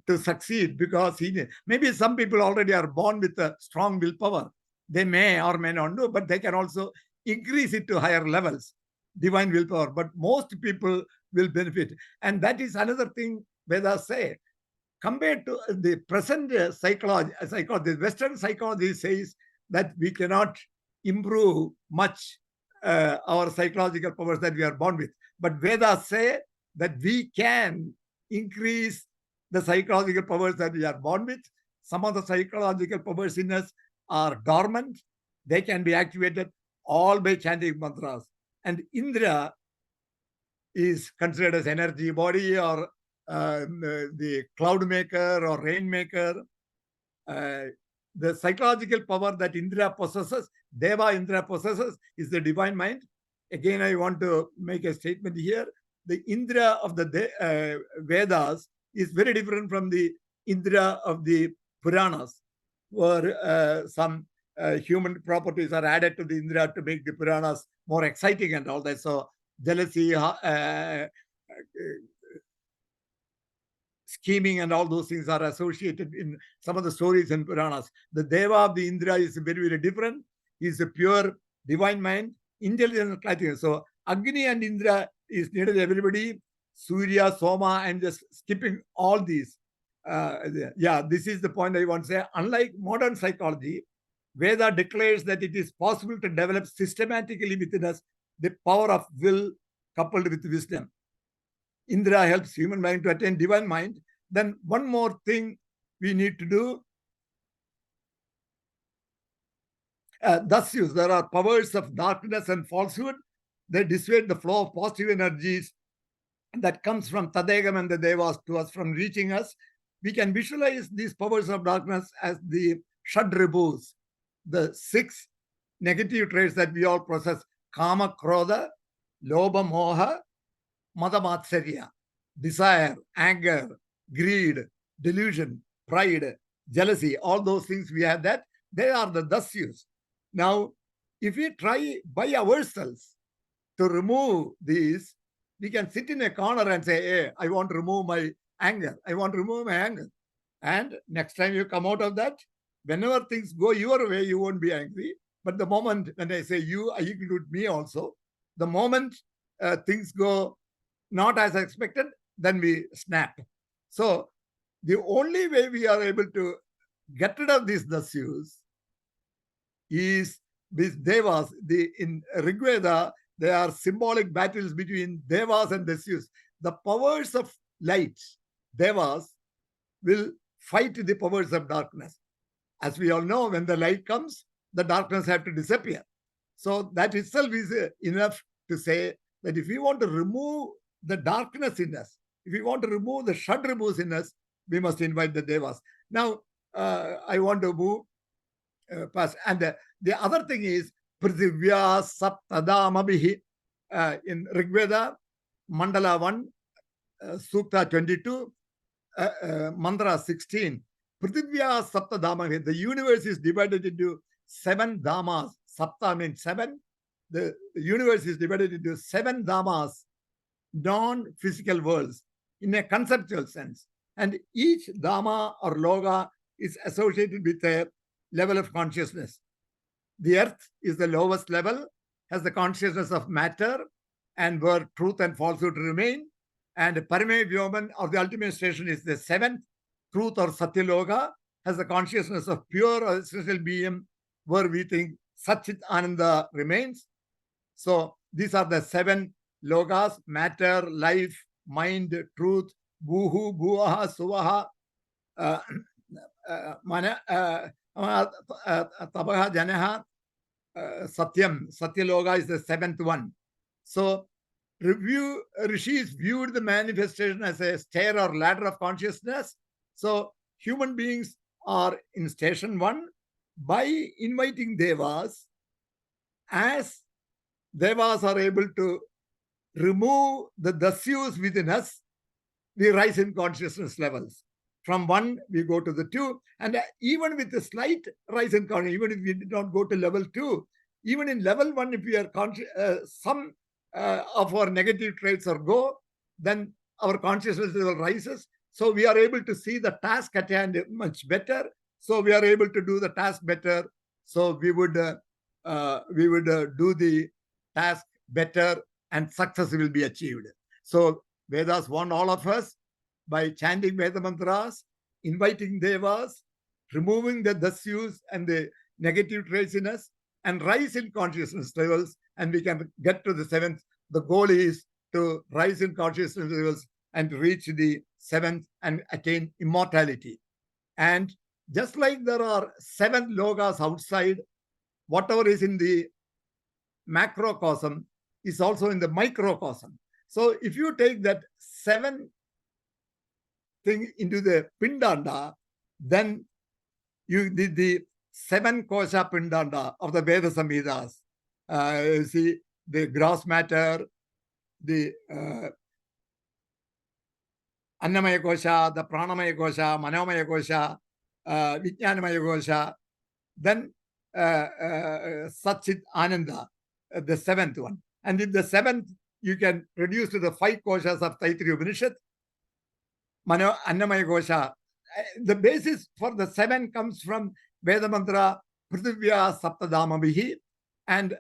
to succeed, because maybe some people already are born with a strong willpower. They may or may not do, but they can also increase it to higher levels, divine willpower. But most people will benefit. And that is another thing Vedas say. Compared to the present psychology, the Western psychology says that we cannot improve much our psychological powers that we are born with. But Vedas say that we can increase the psychological powers that we are born with. Some of the psychological powers in us are dormant. They can be activated all by chanting mantras. And Indra is considered as energy body, or the cloud maker or rain maker. The psychological power that Indra possesses, Deva Indra possesses, is the divine mind. Again, I want to make a statement here. The Indra of the Vedas is very different from the Indra of the Puranas, where some human properties are added to the Indra to make the Puranas more exciting and all that. So jealousy, scheming, and all those things are associated in some of the stories in Puranas. The Deva of the Indra is very, very different. He is a pure divine mind, intelligent, and so Agni and Indra is needed everybody. Surya, Soma, I'm just skipping all these. This is the point I want to say. Unlike modern psychology, Veda declares that it is possible to develop systematically within us the power of will coupled with wisdom. Indra helps human mind to attain divine mind. Then one more thing we need to do. Thus, there are powers of darkness and falsehood. They dissuade the flow of positive energies that comes from Tadegam and the Devas to us from reaching us. We can visualize these powers of darkness as the Shadribus, the 6 negative traits that we all possess: Kama, Krodha, Lobha, Moha, Mada, Matsarya, desire, anger, greed, delusion, pride, jealousy. All those things we have that. They are the dasyus. Now, if we try by ourselves to remove these, we can sit in a corner and say, hey, I want to remove my anger. I want to remove my anger. And next time you come out of that, whenever things go your way, you won't be angry. But the moment when I say you, I include me also. The moment things go not as expected, then we snap. So the only way we are able to get rid of these dasyus is these devas. In Rigveda, there are symbolic battles between devas and dasyus. The powers of light, devas, will fight the powers of darkness. As we all know, when the light comes, the darkness have to disappear. So that itself is enough to say that if we want to remove the darkness in us, if we want to remove the Shadribus in us, we must invite the devas. Now, I want to move past. And the other thing is Prithivya Saptadamabihi. In Rigveda, Mandala 1, Sukta 22, Mantra 16. Prithivya Saptadamabihi. The universe is divided into 7 dhamas. Sapta means 7. The universe is divided into 7 dhamas, non-physical worlds, in a conceptual sense. And each dhamma or loga is associated with a level of consciousness. The earth is the lowest level, has the consciousness of matter, and where truth and falsehood remain. And Parame Vyoman, or the ultimate station, is the 7th, truth or Satyaloga, has the consciousness of pure or essential being, where we think Satchit Ananda remains. So these are the 7 logas: matter, life, mind, truth, Bhuhu, Bhuaha, Suvaha, Tabaha, Janaha, Satyam. Satyaloga is the 7th one. So Rishis viewed the manifestation as a stair or ladder of consciousness. So human beings are in station 1. By inviting devas, as devas are able to remove the dasyus within us, we rise in consciousness levels. From 1, we go to the 2. And even with a slight rise in consciousness, even if we did not go to level 2, even in level 1, if we are some of our negative traits are go, then our consciousness level rises. So we are able to see the task at hand much better. So we are able to do the task better. So we would do the task better, and success will be achieved. So Vedas want all of us, by chanting Veda mantras, inviting devas, removing the dasyus and the negative traits in us, and rise in consciousness levels, and we can get to the 7th. The goal is to rise in consciousness levels and reach the 7th and attain immortality. And just like there are 7 logas outside, whatever is in the macrocosm is also in the microcosm. So if you take that 7 thing into the pindanda, then you did the 7 kosha pindanda of the Veda Samhitas. You see the gross matter, the Annamaya kosha, the Pranamaya kosha, Manomaya kosha, Vijnanamaya kosha, then Satchit Ananda, the 7th one. And in the 7th, you can reduce to the 5 koshas of Taittiriya Upanishad, Annamaya kosha. The basis for the 7 comes from Veda mantra Prithivya Saptadamabihi, and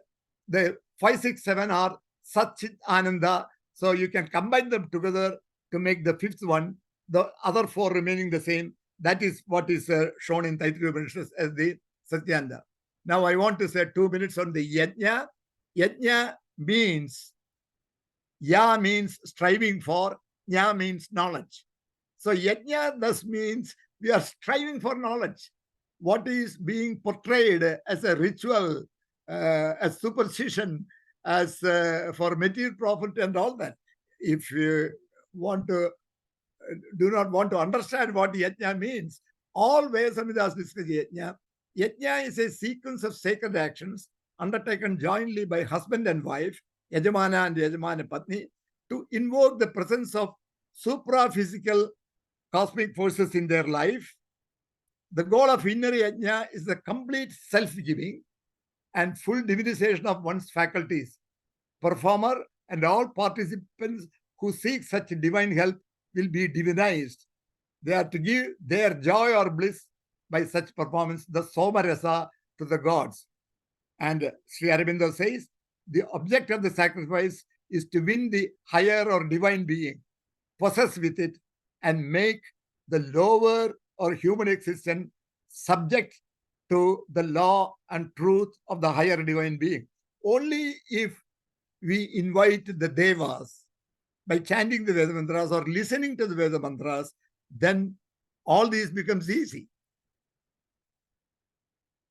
the 5, 6, 7 are Satchit Ananda. So you can combine them together to make the 5th one, the other 4 remaining the same. That is what is shown in Taittiriya Upanishad as the Satyananda. Now I want to say 2 minutes on the yajna. Yajna means, ya means striving for, jna means knowledge. So yajna thus means we are striving for knowledge. What is being portrayed as a ritual, as superstition, as for material profit and all that. If you want to do not want to understand what yajna means, all Veda Samhitas discuss yajna. Yajna is a sequence of sacred actions undertaken jointly by husband and wife, Yajamana and Yajamana Patni, to invoke the presence of supra-physical cosmic forces in their life. The goal of inner yajna is the complete self-giving and full divinization of one's faculties. Performer and all participants who seek such divine help will be divinized. They are to give their joy or bliss by such performance, the Somarasa, to the gods. And Sri Aurobindo says, the object of the sacrifice is to win the higher or divine being, possess with it, and make the lower or human existence subject to the law and truth of the higher divine being. Only if we invite the devas by chanting the Veda mantras or listening to the Veda mantras, then all these becomes easy.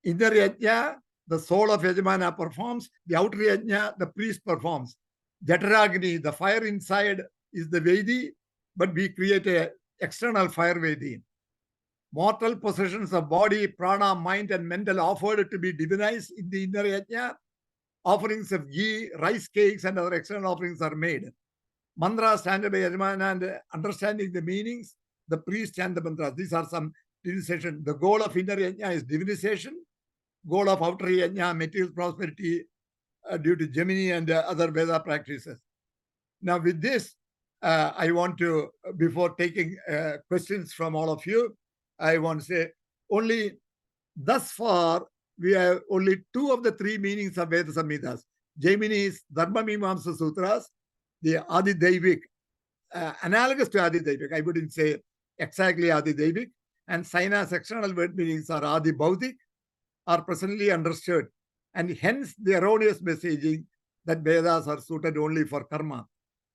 Inner yajna, the soul of Yajamana performs. The outer yajna, the priest performs. Jataragni, the fire inside, is the Vedi, but we create an external fire Vedi. Mortal possessions of body, prana, mind, and mental offered to be divinized in the inner yajna. Offerings of ghee, rice cakes, and other external offerings are made. Mantras chanted by Yajamana and understanding the meanings, the priest chant the mantras. These are some divinization. The goal of inner yajna is divinization. Goal of outer yajna, material prosperity due to Gemini and other Veda practices. Now with this, I want to, before taking questions from all of you, I want to say only thus far, we have only 2 of the 3 meanings of Veda Samhitas. Jaimini's Dharma Mimamsa Sutras, the Adi Deivik, analogous to Adi Deivik, I wouldn't say exactly Adi Deivik, and Saina's external word meanings are Adi Baudik, are presently understood, and hence the erroneous messaging that Vedas are suited only for karma.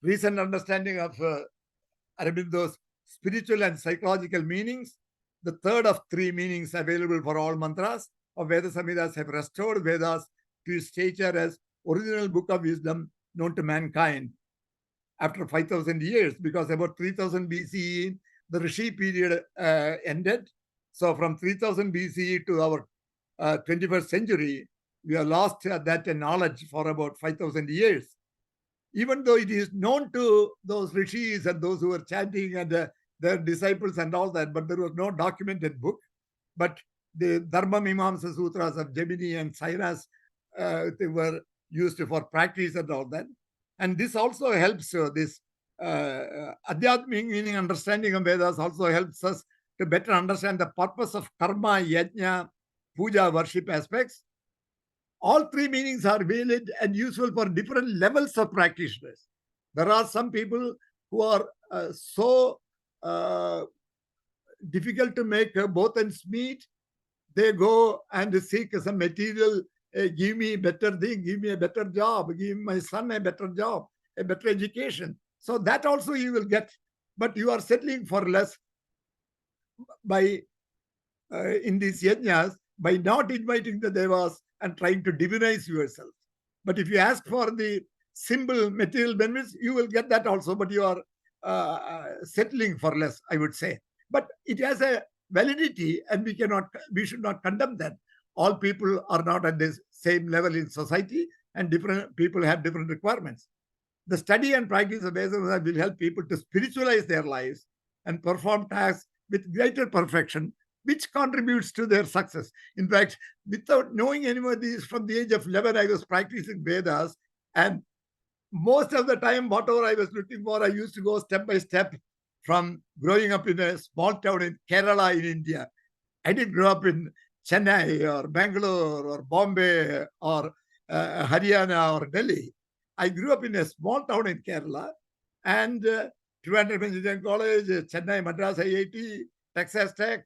Recent understanding of Aurobindo's spiritual and psychological meanings, the third of 3 meanings available for all mantras of Veda Samhitas, have restored Vedas to its stature as original book of wisdom known to mankind after 5,000 years, because about 3000 BCE, the Rishi period ended. So from 3000 BCE to our 21st century, we have lost that knowledge for about 5,000 years. Even though it is known to those rishis and those who were chanting and their disciples and all that, but there was no documented book. But the Dharma Mimamsa Sutras of Gemini and Cyrus, they were used for practice and all that. And this also helps, this Adhyatmic meaning understanding of Vedas also helps us to better understand the purpose of karma, yajna, puja, worship aspects. All 3 meanings are valid and useful for different levels of practitioners. There are some people who are so difficult to make both ends meet. They go and seek some material, give me better thing, give me a better job, give my son a better job, a better education. So that also you will get, but you are settling for less by in these yajnas by not inviting the devas and trying to divinize yourself. But if you ask for the simple material benefits, you will get that also, but you are settling for less, I would say. But it has a validity, and we should not condemn that. All people are not at the same level in society, and different people have different requirements. The study and practice of Veda will help people to spiritualize their lives and perform tasks with greater perfection, which contributes to their success. In fact, without knowing any of these, from the age of 11, I was practicing Vedas, and most of the time, whatever I was looking for, I used to go step by step from growing up in a small town in Kerala in India. I didn't grow up in Chennai or Bangalore or Bombay or Haryana or Delhi. I grew up in a small town in Kerala, and Trivandrum Engineering College, Chennai Madras IIT, Texas Tech.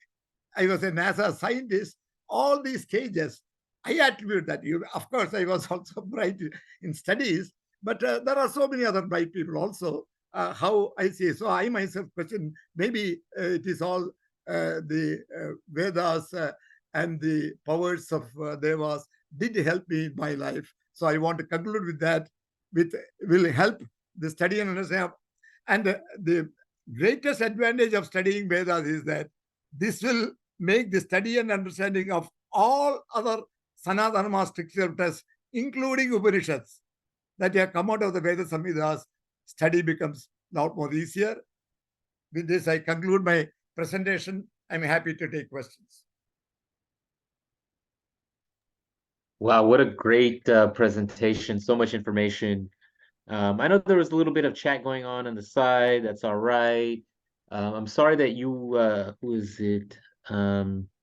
I was a NASA scientist. All these stages, I attribute that. Of course, I was also bright in studies, but there are so many other bright people also. How I see. So I myself question, maybe it is all the Vedas and the powers of Devas did help me in my life. So I want to conclude with that. With will help the study and understanding. And the greatest advantage of studying Vedas is that this will make the study and understanding of all other Sanatana scriptures, including Upanishads, that have come out of the Veda Samhitas, study becomes a lot more easier. With this, I conclude my presentation. I'm happy to take questions. Wow, what a great presentation. So much information. I know there was a little bit of chat going on the side. That's all right. I'm sorry that you, who is it?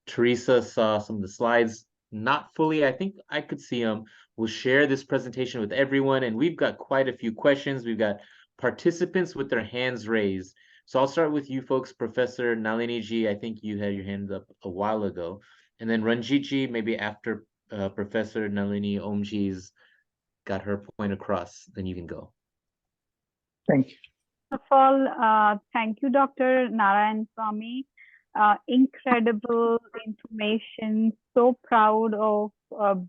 Teresa saw some of the slides not fully. I think I could see them. We'll share this presentation with everyone, and we've got quite a few questions. We've got participants with their hands raised. So I'll start with you folks, Professor Nalini ji. I think you had your hand up a while ago. And then Ranjit ji, maybe after Professor Nalini Omji's got her point across, then you can go. Thank you. First of all, thank you, Dr. Narayan Swami. Incredible information. So proud of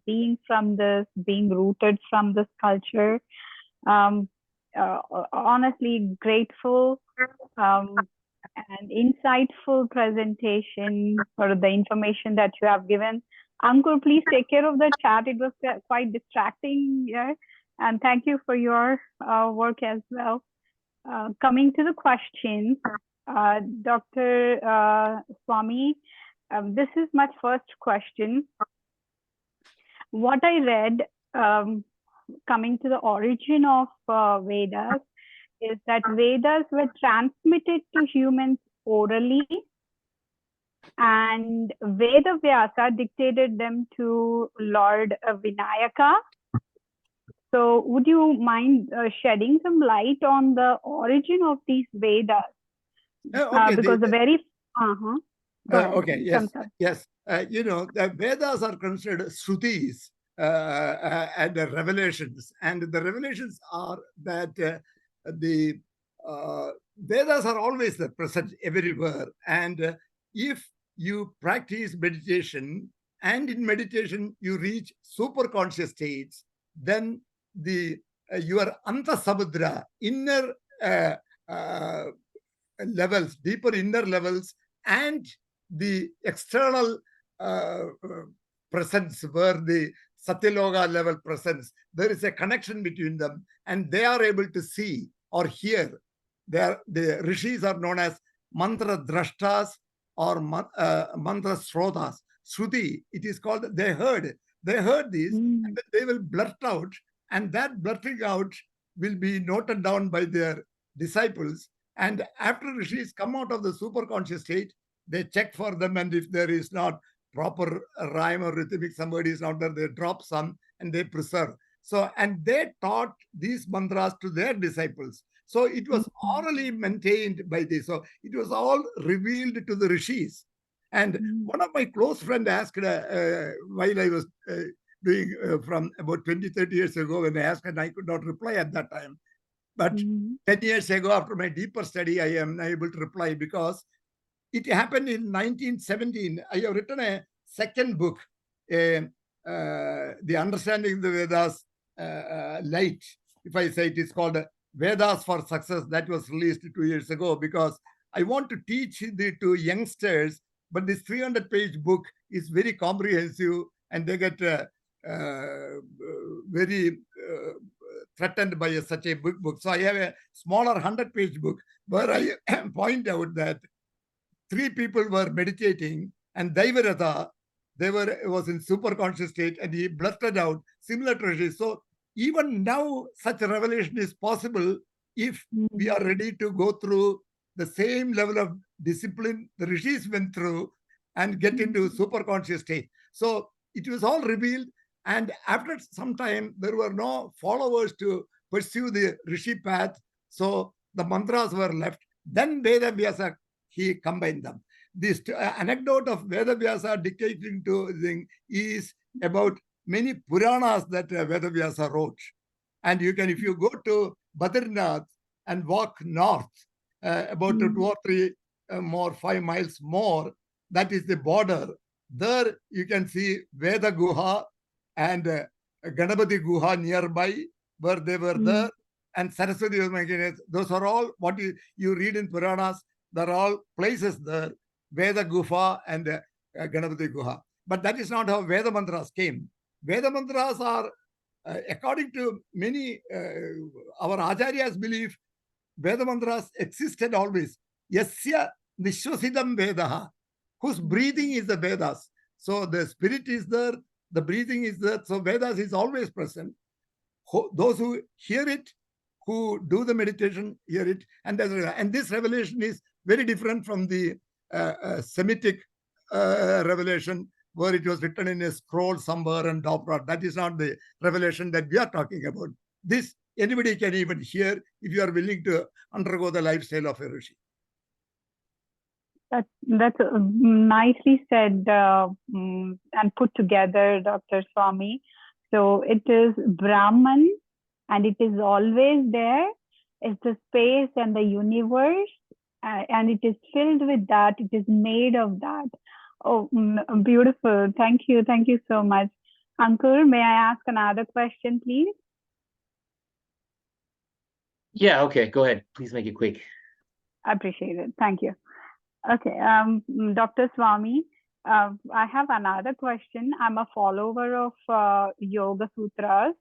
being from this, being rooted from this culture. Honestly, grateful and insightful presentation for the information that you have given. Ankur, please take care of the chat. It was quite distracting. Yeah? And thank you for your work as well. Coming to the questions, Dr. Swami, this is my first question. What I read, coming to the origin of Vedas, is that Vedas were transmitted to humans orally, and Veda Vyasa dictated them to Lord Vinayaka. So would you mind shedding some light on the origin of these Vedas? Okay, because the very... okay, yes, yes. The Vedas are considered Shrutis and revelations. And the revelations are that the Vedas are always present everywhere. And if you practice meditation, and in meditation you reach super conscious states, then your Anta Samudra, inner levels, deeper inner levels, and the external presence where the Satyaloka level presence, there is a connection between them, and they are able to see or hear. The rishis are known as mantra drashtas or mantra srotas. Shruti, it is called, they heard this, and they will blurt out, and that blurting out will be noted down by their disciples. And after rishis come out of the superconscious state, they check for them, and if there is not proper rhyme or rhythmic, somebody is not there, they drop some and they preserve. So, and they taught these mantras to their disciples. So it was orally maintained by this. So it was all revealed to the rishis. And one of my close friends asked, while I was doing from about 20, 30 years ago, when I asked, and I could not reply at that time. But 10 years ago, after my deeper study, I am able to reply, because it happened in 1917. I have written a second book, The Understanding the Vedas Light. If I say it is called Vedas for Success, that was released 2 years ago, because I want to teach it to youngsters. But this 300-page book is very comprehensive, and they get very threatened by such a big book. So I have a smaller 100-page book where I point out that 3 people were meditating, and Daivaratha, was in superconscious state, and he blurted out similar treasures. So even now, such a revelation is possible if we are ready to go through the same level of discipline the rishis went through and get into superconscious state. So it was all revealed, and after some time, there were no followers to pursue the rishi path. So the mantras were left. Then Veda Vyasa, he combined them. This anecdote of Veda Vyasa dictating to thing is about many Puranas that Vedavyasa wrote. And you can, if you go to Badrinath and walk north, about 2 or 3 more, 5 miles more, that is the border. There you can see Veda Guha and Ganapati Guha nearby, where they were there, and Saraswati was making. Those are all what you read in Puranas. They're all places there, Veda Guha and Ganapati Guha. But that is not how Veda mantras came. Veda mantras are, according to many, our acharyas believe, Veda mantras existed always. Yasya Nishwasidam Vedaha, whose breathing is the Vedas. So the spirit is there, the breathing is there. So Vedas is always present. Those who hear it, who do the meditation, hear it. And this revelation is very different from the Semitic revelation, where it was written in a scroll somewhere and top. That is not the revelation that we are talking about. This anybody can even hear if you are willing to undergo the lifestyle of a rishi. That's nicely said and put together, Dr. Swami. So it is Brahman, and it is always there. It's the space and the universe, and it is filled with that. It is made of that. Oh, beautiful. Thank you. Thank you so much. Ankur, may I ask another question, please? Yeah, okay, go ahead. Please make it quick. I appreciate it. Thank you. Okay, Dr. Swami, I have another question. I'm a follower of Yoga Sutras,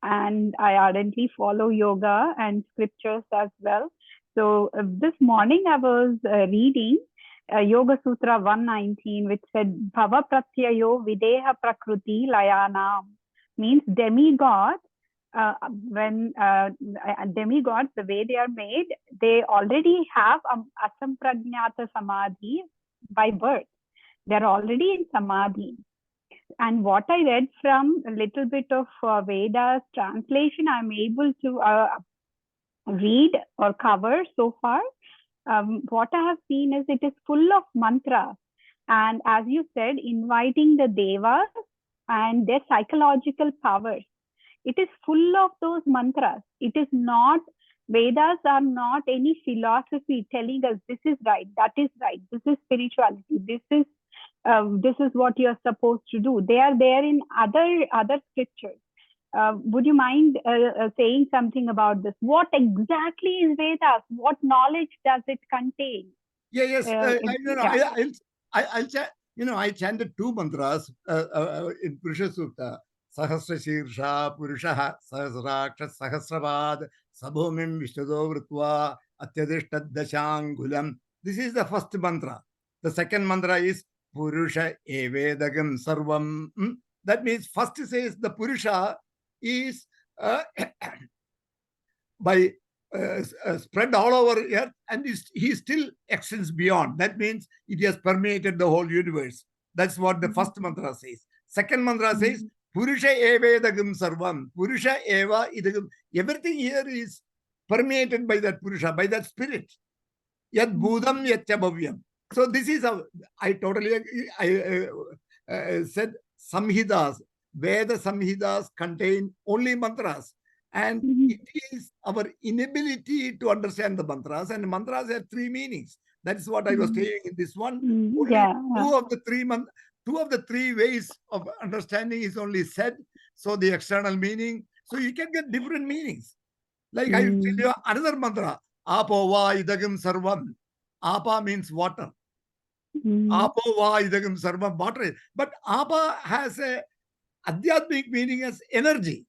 and I ardently follow yoga and scriptures as well. So this morning I was reading Yoga Sutra 119, which said, Bhava Pratyayo Videha Prakruti Layanam, means demigod. When demigods, the way they are made, they already have asampragnata samadhi by birth. They're already in samadhi. And what I read from a little bit of Vedas translation, I'm able to read or cover so far. What I have seen is it is full of mantras. And as you said, inviting the devas and their psychological powers. It is full of those mantras. It is not, Vedas are not any philosophy telling us this is right, that is right, this is spirituality, this is what you are supposed to do. They are there in other scriptures. Would you mind saying something about this? What exactly is Vedas? What knowledge does it contain? Yes. I chanted 2 mantras in Purusha Sutta. Sahasra Shirsha Purusha Sahasraksha Sahasravad Sabhomim Vishnudo Vrutva Atyadishtad Dashangulam. This is the first mantra. The second mantra is Purusha Evedagam Sarvam. That means first says the Purusha is by spread all over earth, and he still extends beyond. That means it has permeated the whole universe. That's what the first mantra says. Second mantra says Purusha Evedagam Sarvam. Purusha Eva Idagam. Everything here is permeated by that Purusha, by that spirit. Yad Budam Yatchabhavyam. So this is I totally agree. I said Samhidas, Veda Samhidas contain only mantras. And it is our inability to understand the mantras. And mantras have 3 meanings. That is what I was saying in this one. Only 2 of the 3 ways of understanding is only said. So the external meaning. So you can get different meanings. Like I will tell you another mantra. Apo va idagam sarvam. Apa means water. Apo va idagam sarvam, water. But apa has a adhyatmic meaning as energy.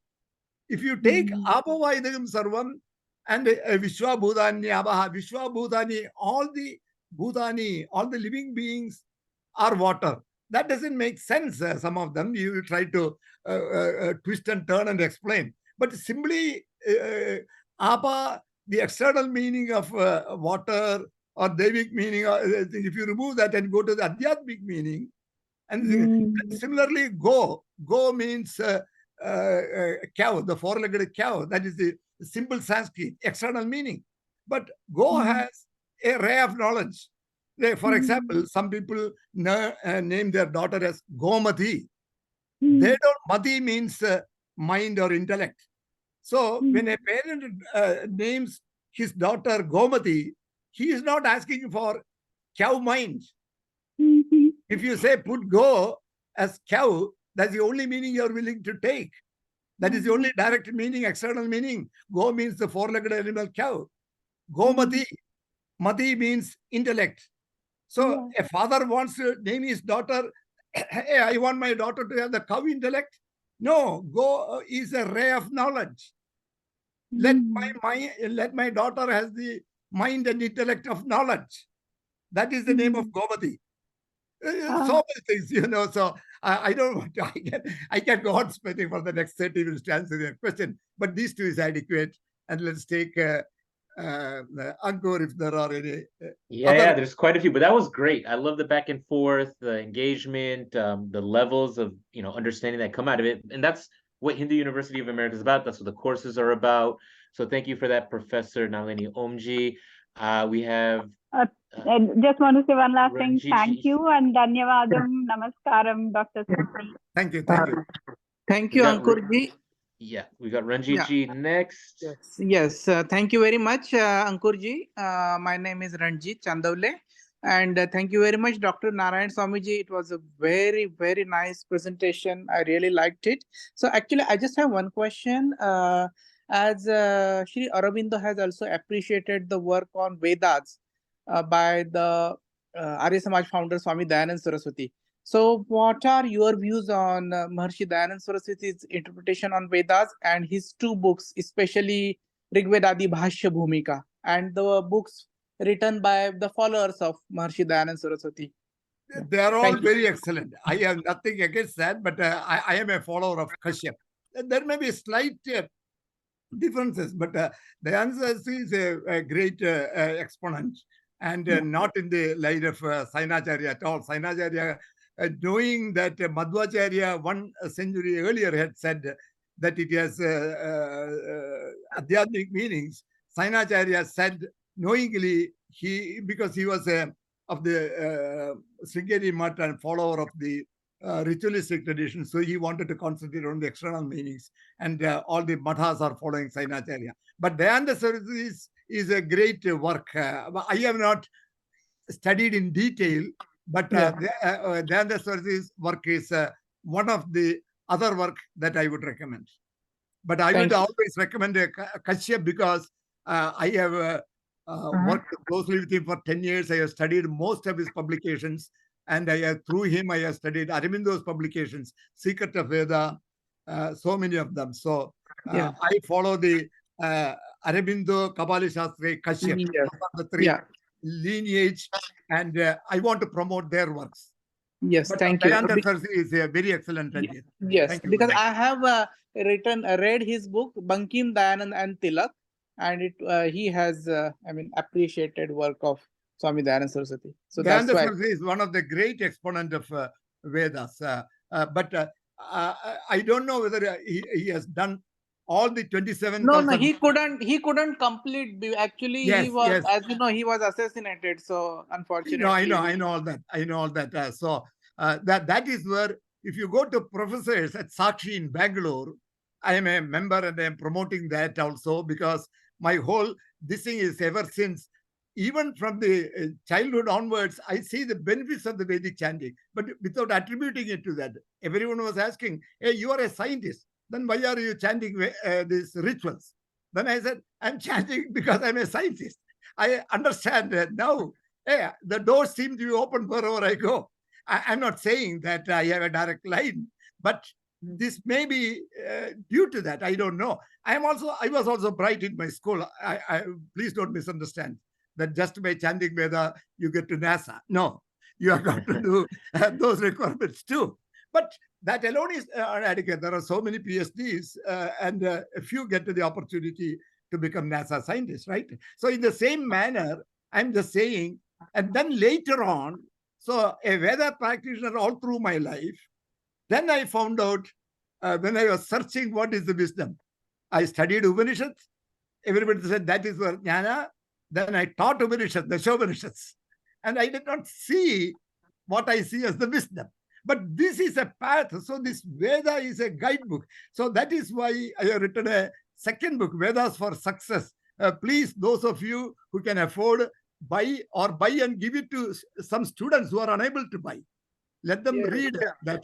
If you take Apo va idagam sarvam and Vishwa Bhutani Abaha, Vishwa Bhutani, all the Bhutani, all the living beings are water. That doesn't make sense. Some of them you try to twist and turn and explain. But simply Apa, the external meaning of water or Devic meaning, if you remove that and go to the Adhyatmic meaning, and similarly Go means cow, the 4-legged cow. That is the simple Sanskrit, external meaning. But Go has a ray of knowledge. For example, some people name their daughter as Gomati. They don't, Mati means mind or intellect. So when a parent names his daughter Gomati, he is not asking for cow mind. If you say put go as cow, that's the only meaning you're willing to take. That is the only direct meaning, external meaning. Go means the four-legged animal cow. Gomati, Mati means intellect. So a father wants to name his daughter, hey, I want my daughter to have the cow intellect. No, go is a ray of knowledge. Let my daughter has the mind and intellect of knowledge. That is the name of Gomati. So many things, So I don't want to. I can go on spending for the next 30 minutes to answer your question, but these two is adequate. And let's take Ankur if there are any. Yeah, there's quite a few, but that was great. I love the back and forth, the engagement, the levels of understanding that come out of it, and that's what Hindu University of America is about. That's what the courses are about. So thank you for that, Professor Nalini Omji. We have. I just want to say one last thing. Thank you and Dhanyavadam, Namaskaram, Dr. Suti. Thank you. Thank you, Ankurji. Yeah, we got Ranjitji next. Yes. Thank you very much, Ankurji. My name is Ranjit Chandavle. And thank you very much, Dr. Narayan Swamiji. It was a very, very nice presentation. I really liked it. So actually, I just have one question. As Sri Aurobindo has also appreciated the work on Vedas by the Arya Samaj founder Swami Dayanand Saraswati. So what are your views on Maharshi Dayanand Saraswati's interpretation on Vedas and his two books, especially Rigvedadi Bhashya Bhumika and the books written by the followers of Maharshi Dayanand Saraswati? They are all very excellent. I have nothing against that, but I am a follower of Kashyap. There may be slight differences, but Dayanand is a great exponent and not in the light of Sainacharya at all. Sainacharya, knowing that Madhvacharya 1 century earlier had said that it has Adhyatmic meanings, Sainacharya said knowingly, because he was of the Sringeri Math and follower of the ritualistic tradition, so he wanted to concentrate on the external meanings, and all the mathas are following Sainacharya. But Dayananda Saraswati is a great work. I have not studied in detail, but Dayananda Saraswati's work is one of the other work that I would recommend. But I would always recommend Kashyap because I have worked closely with him for 10 years. I have studied most of his publications, and through him I have studied Aurobindo's publications, Secret of Veda, so many of them. So I follow the Aurobindo, Kabali Shastri, Kashyap, the three lineage, and I want to promote their works. Yes, but thank you. Dayananda Saraswati is a very excellent. Yes, because I have read his book Bankim Dayanand and Tilak, and he has appreciated work of Swami Dayananda Saraswati. So Dayananda Saraswati is one of the great exponent of Vedas, but I don't know whether he has done all the 27. No, he couldn't complete. Actually, he was, as you know, he was assassinated. So unfortunately, no, I know all that. So that is where, if you go to professors at Sakshi in Bangalore, I am a member and I am promoting that also, because my whole this thing is ever since, even from the childhood onwards, I see the benefits of the Vedic chanting, but without attributing it to that. Everyone was asking, hey, you are a scientist, then why are you chanting these rituals? Then I said, I'm chanting because I'm a scientist. I understand that now. Hey, the doors seem to be open wherever I go. I'm not saying that I have a direct line, but this may be due to that. I don't know. I was also bright in my school. Please don't misunderstand that just by chanting Veda, you get to NASA. No, you have got to do those requirements too. But that alone is inadequate. There are so many PhDs, and a few get to the opportunity to become NASA scientists, right? So in the same manner, I'm just saying, and then later on, so a Veda practitioner all through my life, then I found out when I was searching what is the wisdom. I studied Upanishads. Everybody said that is for jnana. Then I taught Upanishads, the Upanishads, and I did not see what I see as the wisdom. But this is a path. So this Veda is a guidebook. So that is why I have written a second book, Vedas for Success. Please, those of you who can afford, buy and give it to some students who are unable to buy. Let them read that,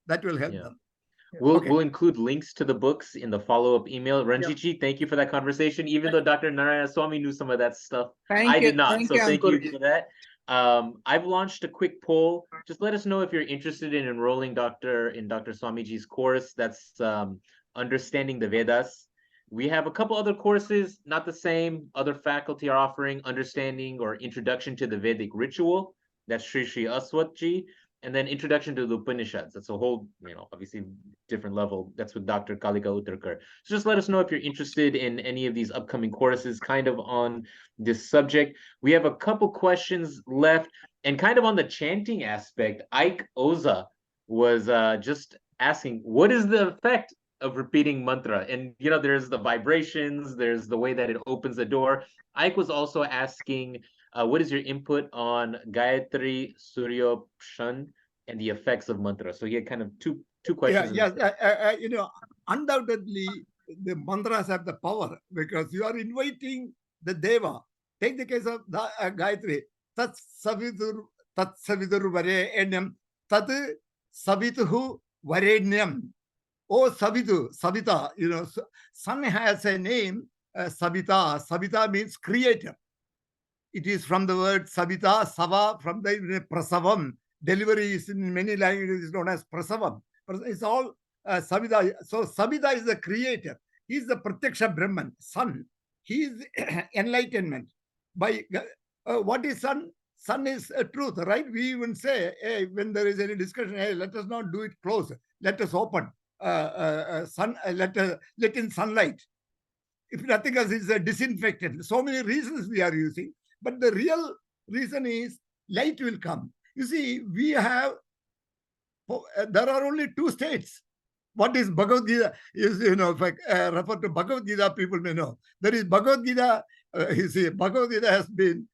that will help them. We'll include links to the books in the follow-up email. Ranjitji, thank you for that conversation. Even though Dr. Narayana Swami knew some of that stuff, I did not. So thank you for that. I've launched a quick poll. Just let us know if you're interested in enrolling in Dr. Swamiji's course. That's Understanding the Vedas. We have a couple other courses, not the same. Other faculty are offering Understanding or Introduction to the Vedic Ritual. That's Sri Aswatji. And then Introduction to the Upanishads. That's a whole, obviously different level. That's with Dr. Kalika Uttarkar. So just let us know if you're interested in any of these upcoming courses kind of on this subject. We have a couple questions left, and kind of on the chanting aspect, Ike Oza was just asking, what is the effect of repeating mantra? And, there's the vibrations, there's the way that it opens the door. Ike was also asking, what is your input on Gayatri Suryopshan and the effects of mantra? So he had kind of two questions. Undoubtedly the mantras have the power, because you are inviting the Deva. Take the case of the Gayatri. Tat savidur varenyam. Tat savituhu varenyam. Oh, Savitu, Savita, sun has a name, Savita. Savita means creator. It is from the word Savita, Sava, from the Prasavam. Delivery is in many languages known as Prasavam. It's all Savita. So Savita is the creator. He is the Pratyaksha Brahman, sun. He is enlightenment. By what is sun? Sun is truth, right? We even say, hey, when there is any discussion, hey, let us not do it close. Let us open. Sun, let in sunlight. If nothing else, it's a disinfectant. So many reasons we are using, but the real reason is light will come. You see, we have, there are only two states. What is Bhagavad Gita? Is, if I refer to Bhagavad Gita, people may know. There is Bhagavad Gita. You see, Bhagavad Gita has been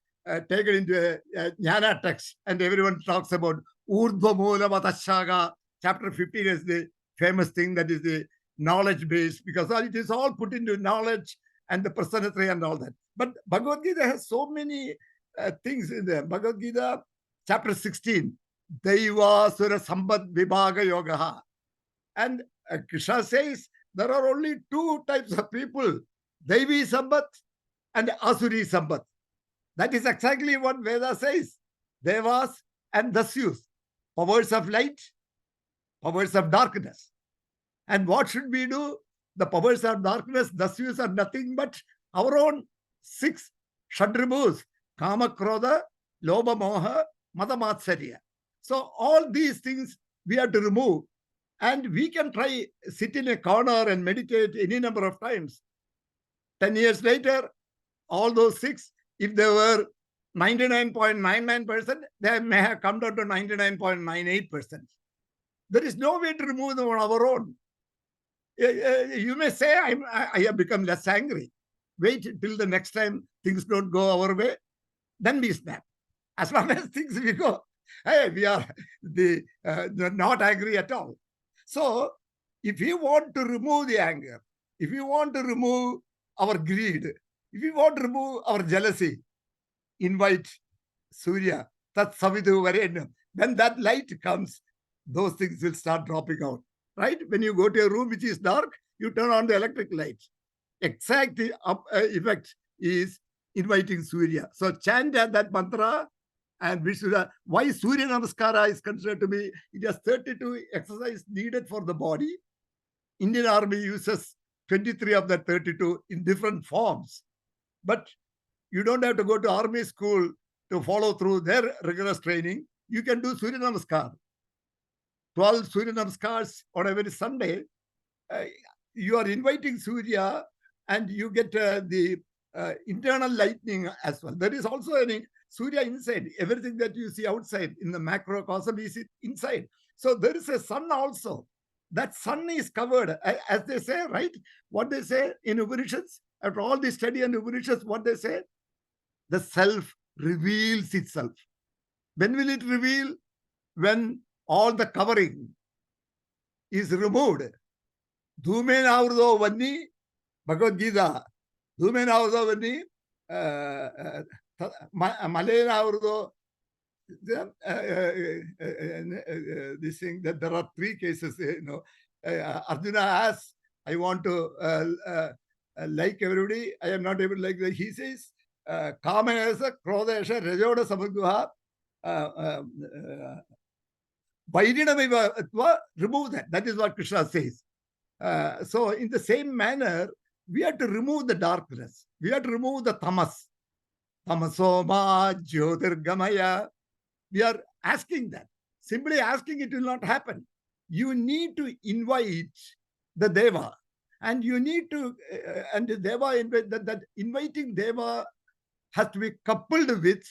taken into a Jnana text, and everyone talks about Urdhva Moola Vatashaga. Chapter 15 is the famous thing, that is the knowledge base, because it is all put into knowledge and the personality and all that. But Bhagavad Gita has so many things in there. Bhagavad Gita, chapter 16, Daiva Sura Sambad Vibhaga Yoga. And Krishna says there are only two types of people, Daivi Sambat and Asuri Sambat. That is exactly what Veda says. Devas and Dasyus, powers of light, powers of darkness. And what should we do? The powers of darkness, Dasyus, are nothing but our own 6 Shadribhus, Kama, Krodha, Lobha, Moha, Mada, Matsarya. So all these things we have to remove. And we can try, sit in a corner and meditate any number of times. 10 years later, all those 6, if they were 99.99%, they may have come down to 99.98%. There is no way to remove them on our own. You may say, I have become less angry. Wait till the next time things don't go our way, then we snap. As long as things we go, hey, we are not angry at all. So if you want to remove the anger, if you want to remove our greed, if you want to remove our jealousy, invite Surya, Tat Savitu Varenyam. When that light comes, those things will start dropping out. Right? When you go to a room which is dark, you turn on the electric light. Exact effect is inviting Surya. So chant that mantra, and why Surya Namaskara is considered to be, it has 32 exercises needed for the body. Indian Army uses 23 of that 32 in different forms. But you don't have to go to army school to follow through their rigorous training. You can do Surya Namaskar. 12 Surya Namaskars on every Sunday. You are inviting Surya, and you get the internal lightning as well. There is also a Surya inside. Everything that you see outside in the macrocosm is inside. So there is a sun also. That sun is covered, as they say, right? What they say in Upanishads, after all this study in Upanishads, what they say? The self reveals itself. When will it reveal? When all the covering is removed. Dhumena Urdo Vanni, Bhagavad Gita, Dhumena Urdo Vanni, Malena Urdo. This thing that there are three cases, Arjuna asks, I want to like everybody, I am not able to like that. He says, Kama esa, Krodha esa, Rajoda Samagduha, remove that. That is what Krishna says. So in the same manner, we have to remove the darkness. We have to remove the tamas. Tamasoma Jyotirgamaya. We are asking that. Simply asking it will not happen. You need to invite the Deva. And you need to, and the Deva, that inviting Deva has to be coupled with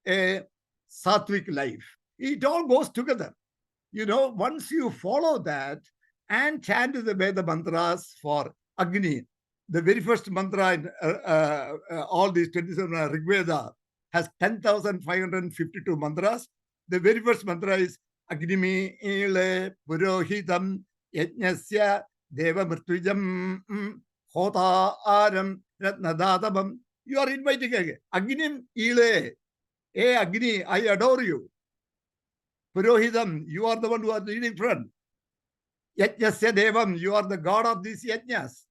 a sattvic life. It all goes together. Once you follow that and chant the Veda mantras for Agni, the very first mantra in all these 27 Rigveda has 10,552 mantras. The very first mantra is Agnimi Ile Purohitam Yajnasya Deva Mritujam Hota Aram Ratnadatabam. You are inviting again. Agnim Ile. Hey Agni, I adore you. Purohitam, you are the one who are leading front. Yajnasya Devam, you are the god of these yajnas.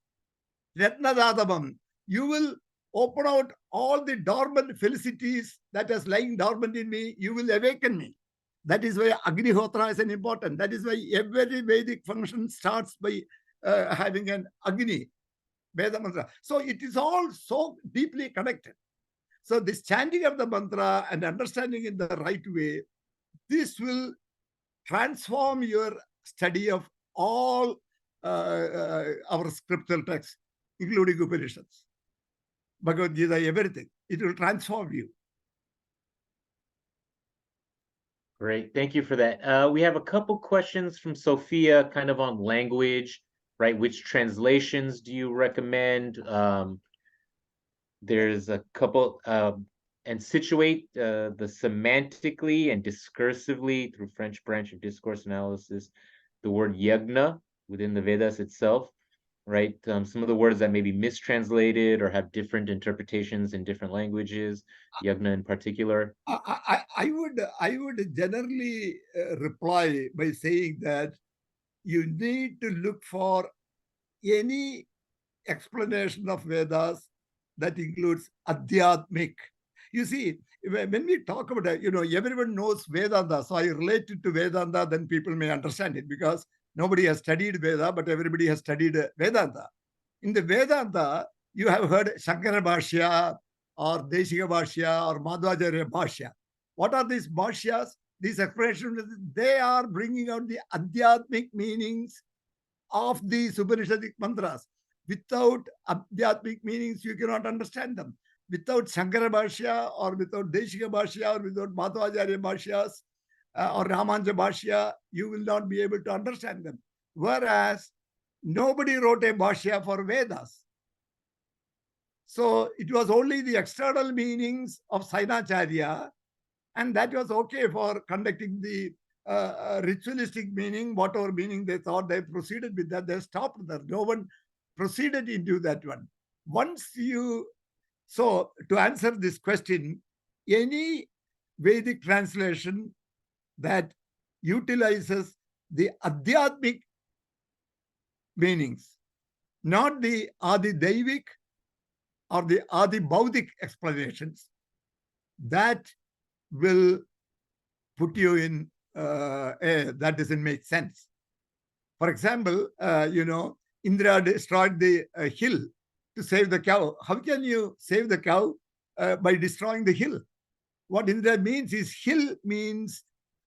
Ratnadatabam, you will open out all the dormant felicities that is lying dormant in me. You will awaken me. That is why Agnihotra is an important. That is why every Vedic function starts by having an Agni, Veda mantra. So it is all so deeply connected. So this chanting of the mantra and understanding in the right way, this will transform your study of all our scriptural texts, including Upanishads, Bhagavad Gita, everything. It will transform you. Great. Thank you for that. We have a couple questions from Sophia, kind of on language, right? Which translations do you recommend? There's a couple, and situate the semantically and discursively through French branch of discourse analysis, the word yagna within the Vedas itself, right? Some of the words that may be mistranslated or have different interpretations in different languages, yagna in particular. I would generally reply by saying that you need to look for any explanation of Vedas that includes Adhyatmik. You see, when we talk about it, everyone knows Vedanta. So I relate it to Vedanta, then people may understand it because nobody has studied Veda, but everybody has studied Vedanta. In the Vedanta, you have heard Shankara Bhashya or Deshika Bhashya or Madhvacharya Bhashya. What are these Bhashyas? These expressions, they are bringing out the Adhyatmic meanings of these Upanishadic mantras. Without Adhyatmic meanings, you cannot understand them. Without Shankara Bhashya or without Deshika Bhashya or without Madhvacharya Bhashyas or Ramanja Bhashya, you will not be able to understand them. Whereas nobody wrote a Bhashya for Vedas. So it was only the external meanings of Sainacharya, and that was okay for conducting the ritualistic meaning, whatever meaning they thought. They proceeded with that. They stopped there. No one proceeded into that one. So to answer this question, any Vedic translation that utilizes the Adhyatmic meanings, not the Adi Deivik or the Adi Baudik explanations, that will put you in that doesn't make sense. For example, Indra destroyed the hill to save the cow. How can you save the cow by destroying the hill? What Indra means is hill means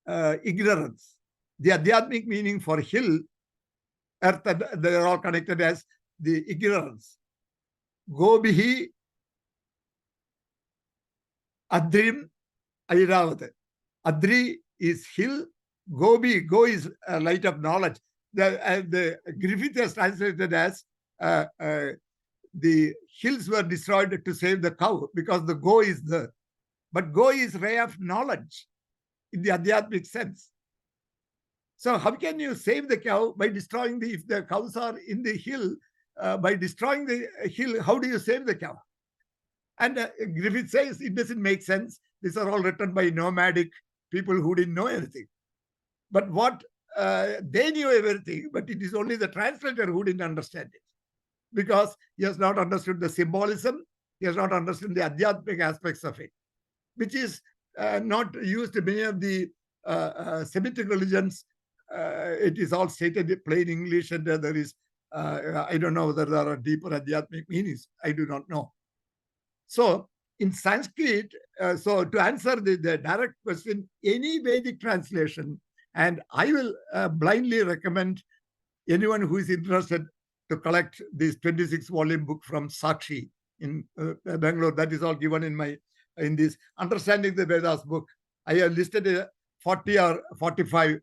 ignorance. The Adhyatmic meaning for hill, earth, they are all connected as the ignorance. Gobihi Adrim Airavat. Adri is hill. Gobi, go is light of knowledge. The Griffith has translated as the hills were destroyed to save the cow because the go is there. But go is ray of knowledge in the Adhyatmic sense. So how can you save the cow? By destroying if the cows are in the hill, by destroying the hill, how do you save the cow? And Griffith says it doesn't make sense. These are all written by nomadic people who didn't know anything. But what they knew everything, but it is only the translator who didn't understand it, because he has not understood the symbolism, he has not understood the adhyatmic aspects of it, which is not used in many of the Semitic religions. It is all stated in plain English, and there is, I don't know whether there are deeper adhyatmic meanings. I do not know. So in Sanskrit, so to answer the direct question, any Vedic translation, and I will blindly recommend anyone who is interested to collect this 26-volume book from Sakshi in Bangalore. That is all given in this Understanding the Vedas book. I have listed 40 or 45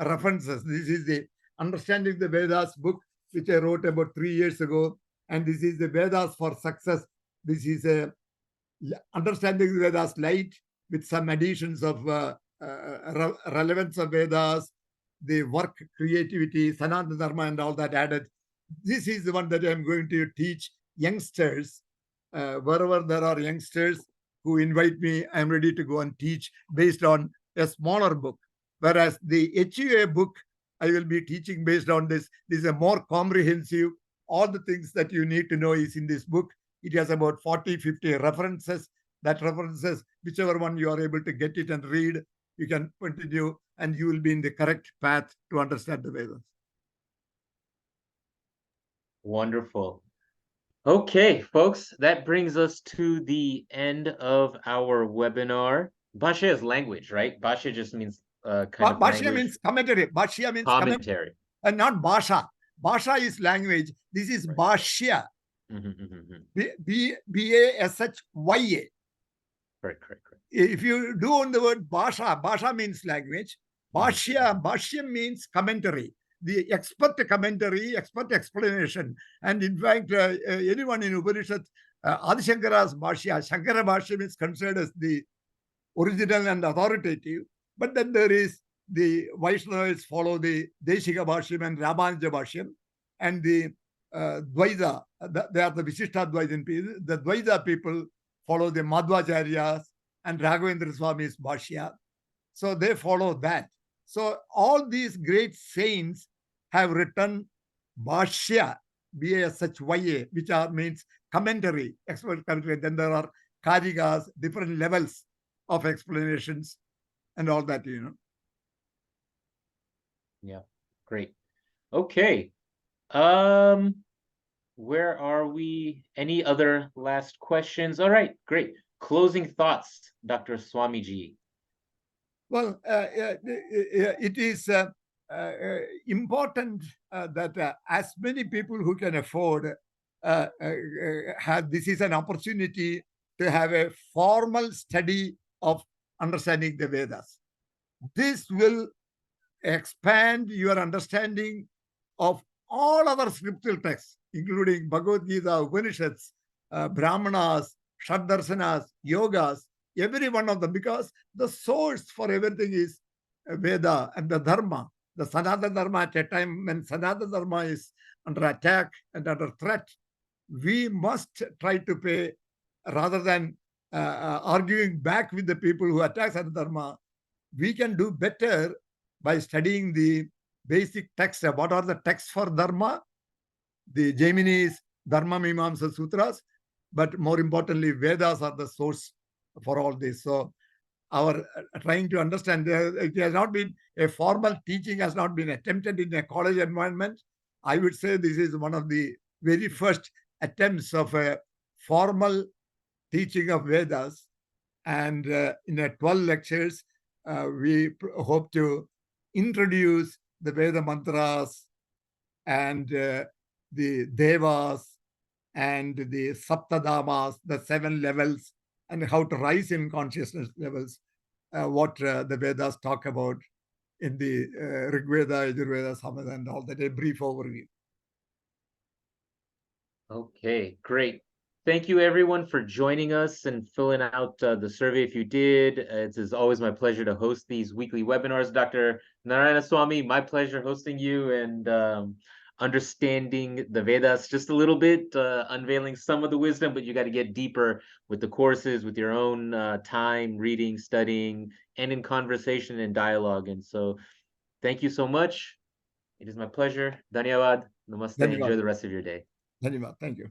references. This is the Understanding the Vedas book, which I wrote about 3 years ago. And this is the Vedas for Success. This is a Understanding the Vedas light with some additions of relevance of Vedas, the work, creativity, Sanatana Dharma, and all that added. This is the one that I'm going to teach youngsters. Wherever there are youngsters who invite me, I'm ready to go and teach based on a smaller book. Whereas the HUA book, I will be teaching based on this. This is a more comprehensive. All the things that you need to know is in this book. It has about 40, 50 references. That references, whichever one you are able to get it and read, you can continue, and you will be in the correct path to understand the Vedas. Wonderful. Okay, folks, that brings us to the end of our webinar. Bhashya is language, right? Bhashya just means kind of Bhashya language. means commentary. Bhashya means commentary. And not Bhasha. Bhasha is language. This is Right. Bhashya. B-A-S-H-Y-A. Correct. If you do on the word Bhasha, Bhasha means language. Bhashya means commentary. The expert commentary, expert explanation. And in fact, anyone in Upanishad, Adi Shankara's Bhashya, Shankara Bhashya is considered as the original and authoritative. But then there is the Vaishnavas follow the Deshika Bhashyam and Ramanuja Bhashyam, and the Dvaita, they are the Vishishtadvaita people. The Dvaita people follow the Madhvacharyas and Raghavendra Swami's Bhashya. So they follow that. So all these great saints have written Bhashya, B-A-S-H-Y-A, which means commentary, expert commentary. Then there are Karigas, different levels of explanations and all that, Yeah, great. Okay. Where are we? Any other last questions? All right, great. Closing thoughts, Dr. Swamiji. Well, it is important that as many people who can afford this is an opportunity to have a formal study of understanding the Vedas. This will expand your understanding of all other scriptural texts, including Bhagavad Gita, Upanishads, Brahmanas, Shaddarsanas, Yogas, every one of them, because the source for everything is Veda and the Dharma. The Sanatana Dharma, at a time when Sanatana Dharma is under attack and under threat, we must try to pay, rather than arguing back with the people who attack Sanatana Dharma, we can do better by studying the basic texts. What are the texts for Dharma? The Jaiminis, Dharma Mimamsa Sutras, but more importantly, Vedas are the source for all this. So our trying to understand, it has not been a formal teaching, has not been attempted in a college environment. I would say this is one of the very first attempts of a formal teaching of Vedas. And in 12 lectures, we hope to introduce the Veda mantras and the Devas and the Saptadamas, the 7 levels, and how to rise in consciousness levels, what the Vedas talk about in the Rig Veda, Yajurveda, Samveda, and all that, a brief overview. Okay, great. Thank you, everyone, for joining us and filling out the survey if you did. It is always my pleasure to host these weekly webinars. Dr. Narayana Swami, my pleasure hosting you and understanding the Vedas just a little bit, unveiling some of the wisdom, but you got to get deeper with the courses, with your own time, reading, studying, and in conversation and dialogue. And so thank you so much. It is my pleasure. Dhanyavad. Namaste. Dhanyavad. Enjoy the rest of your day. Dhanyavad. Thank you.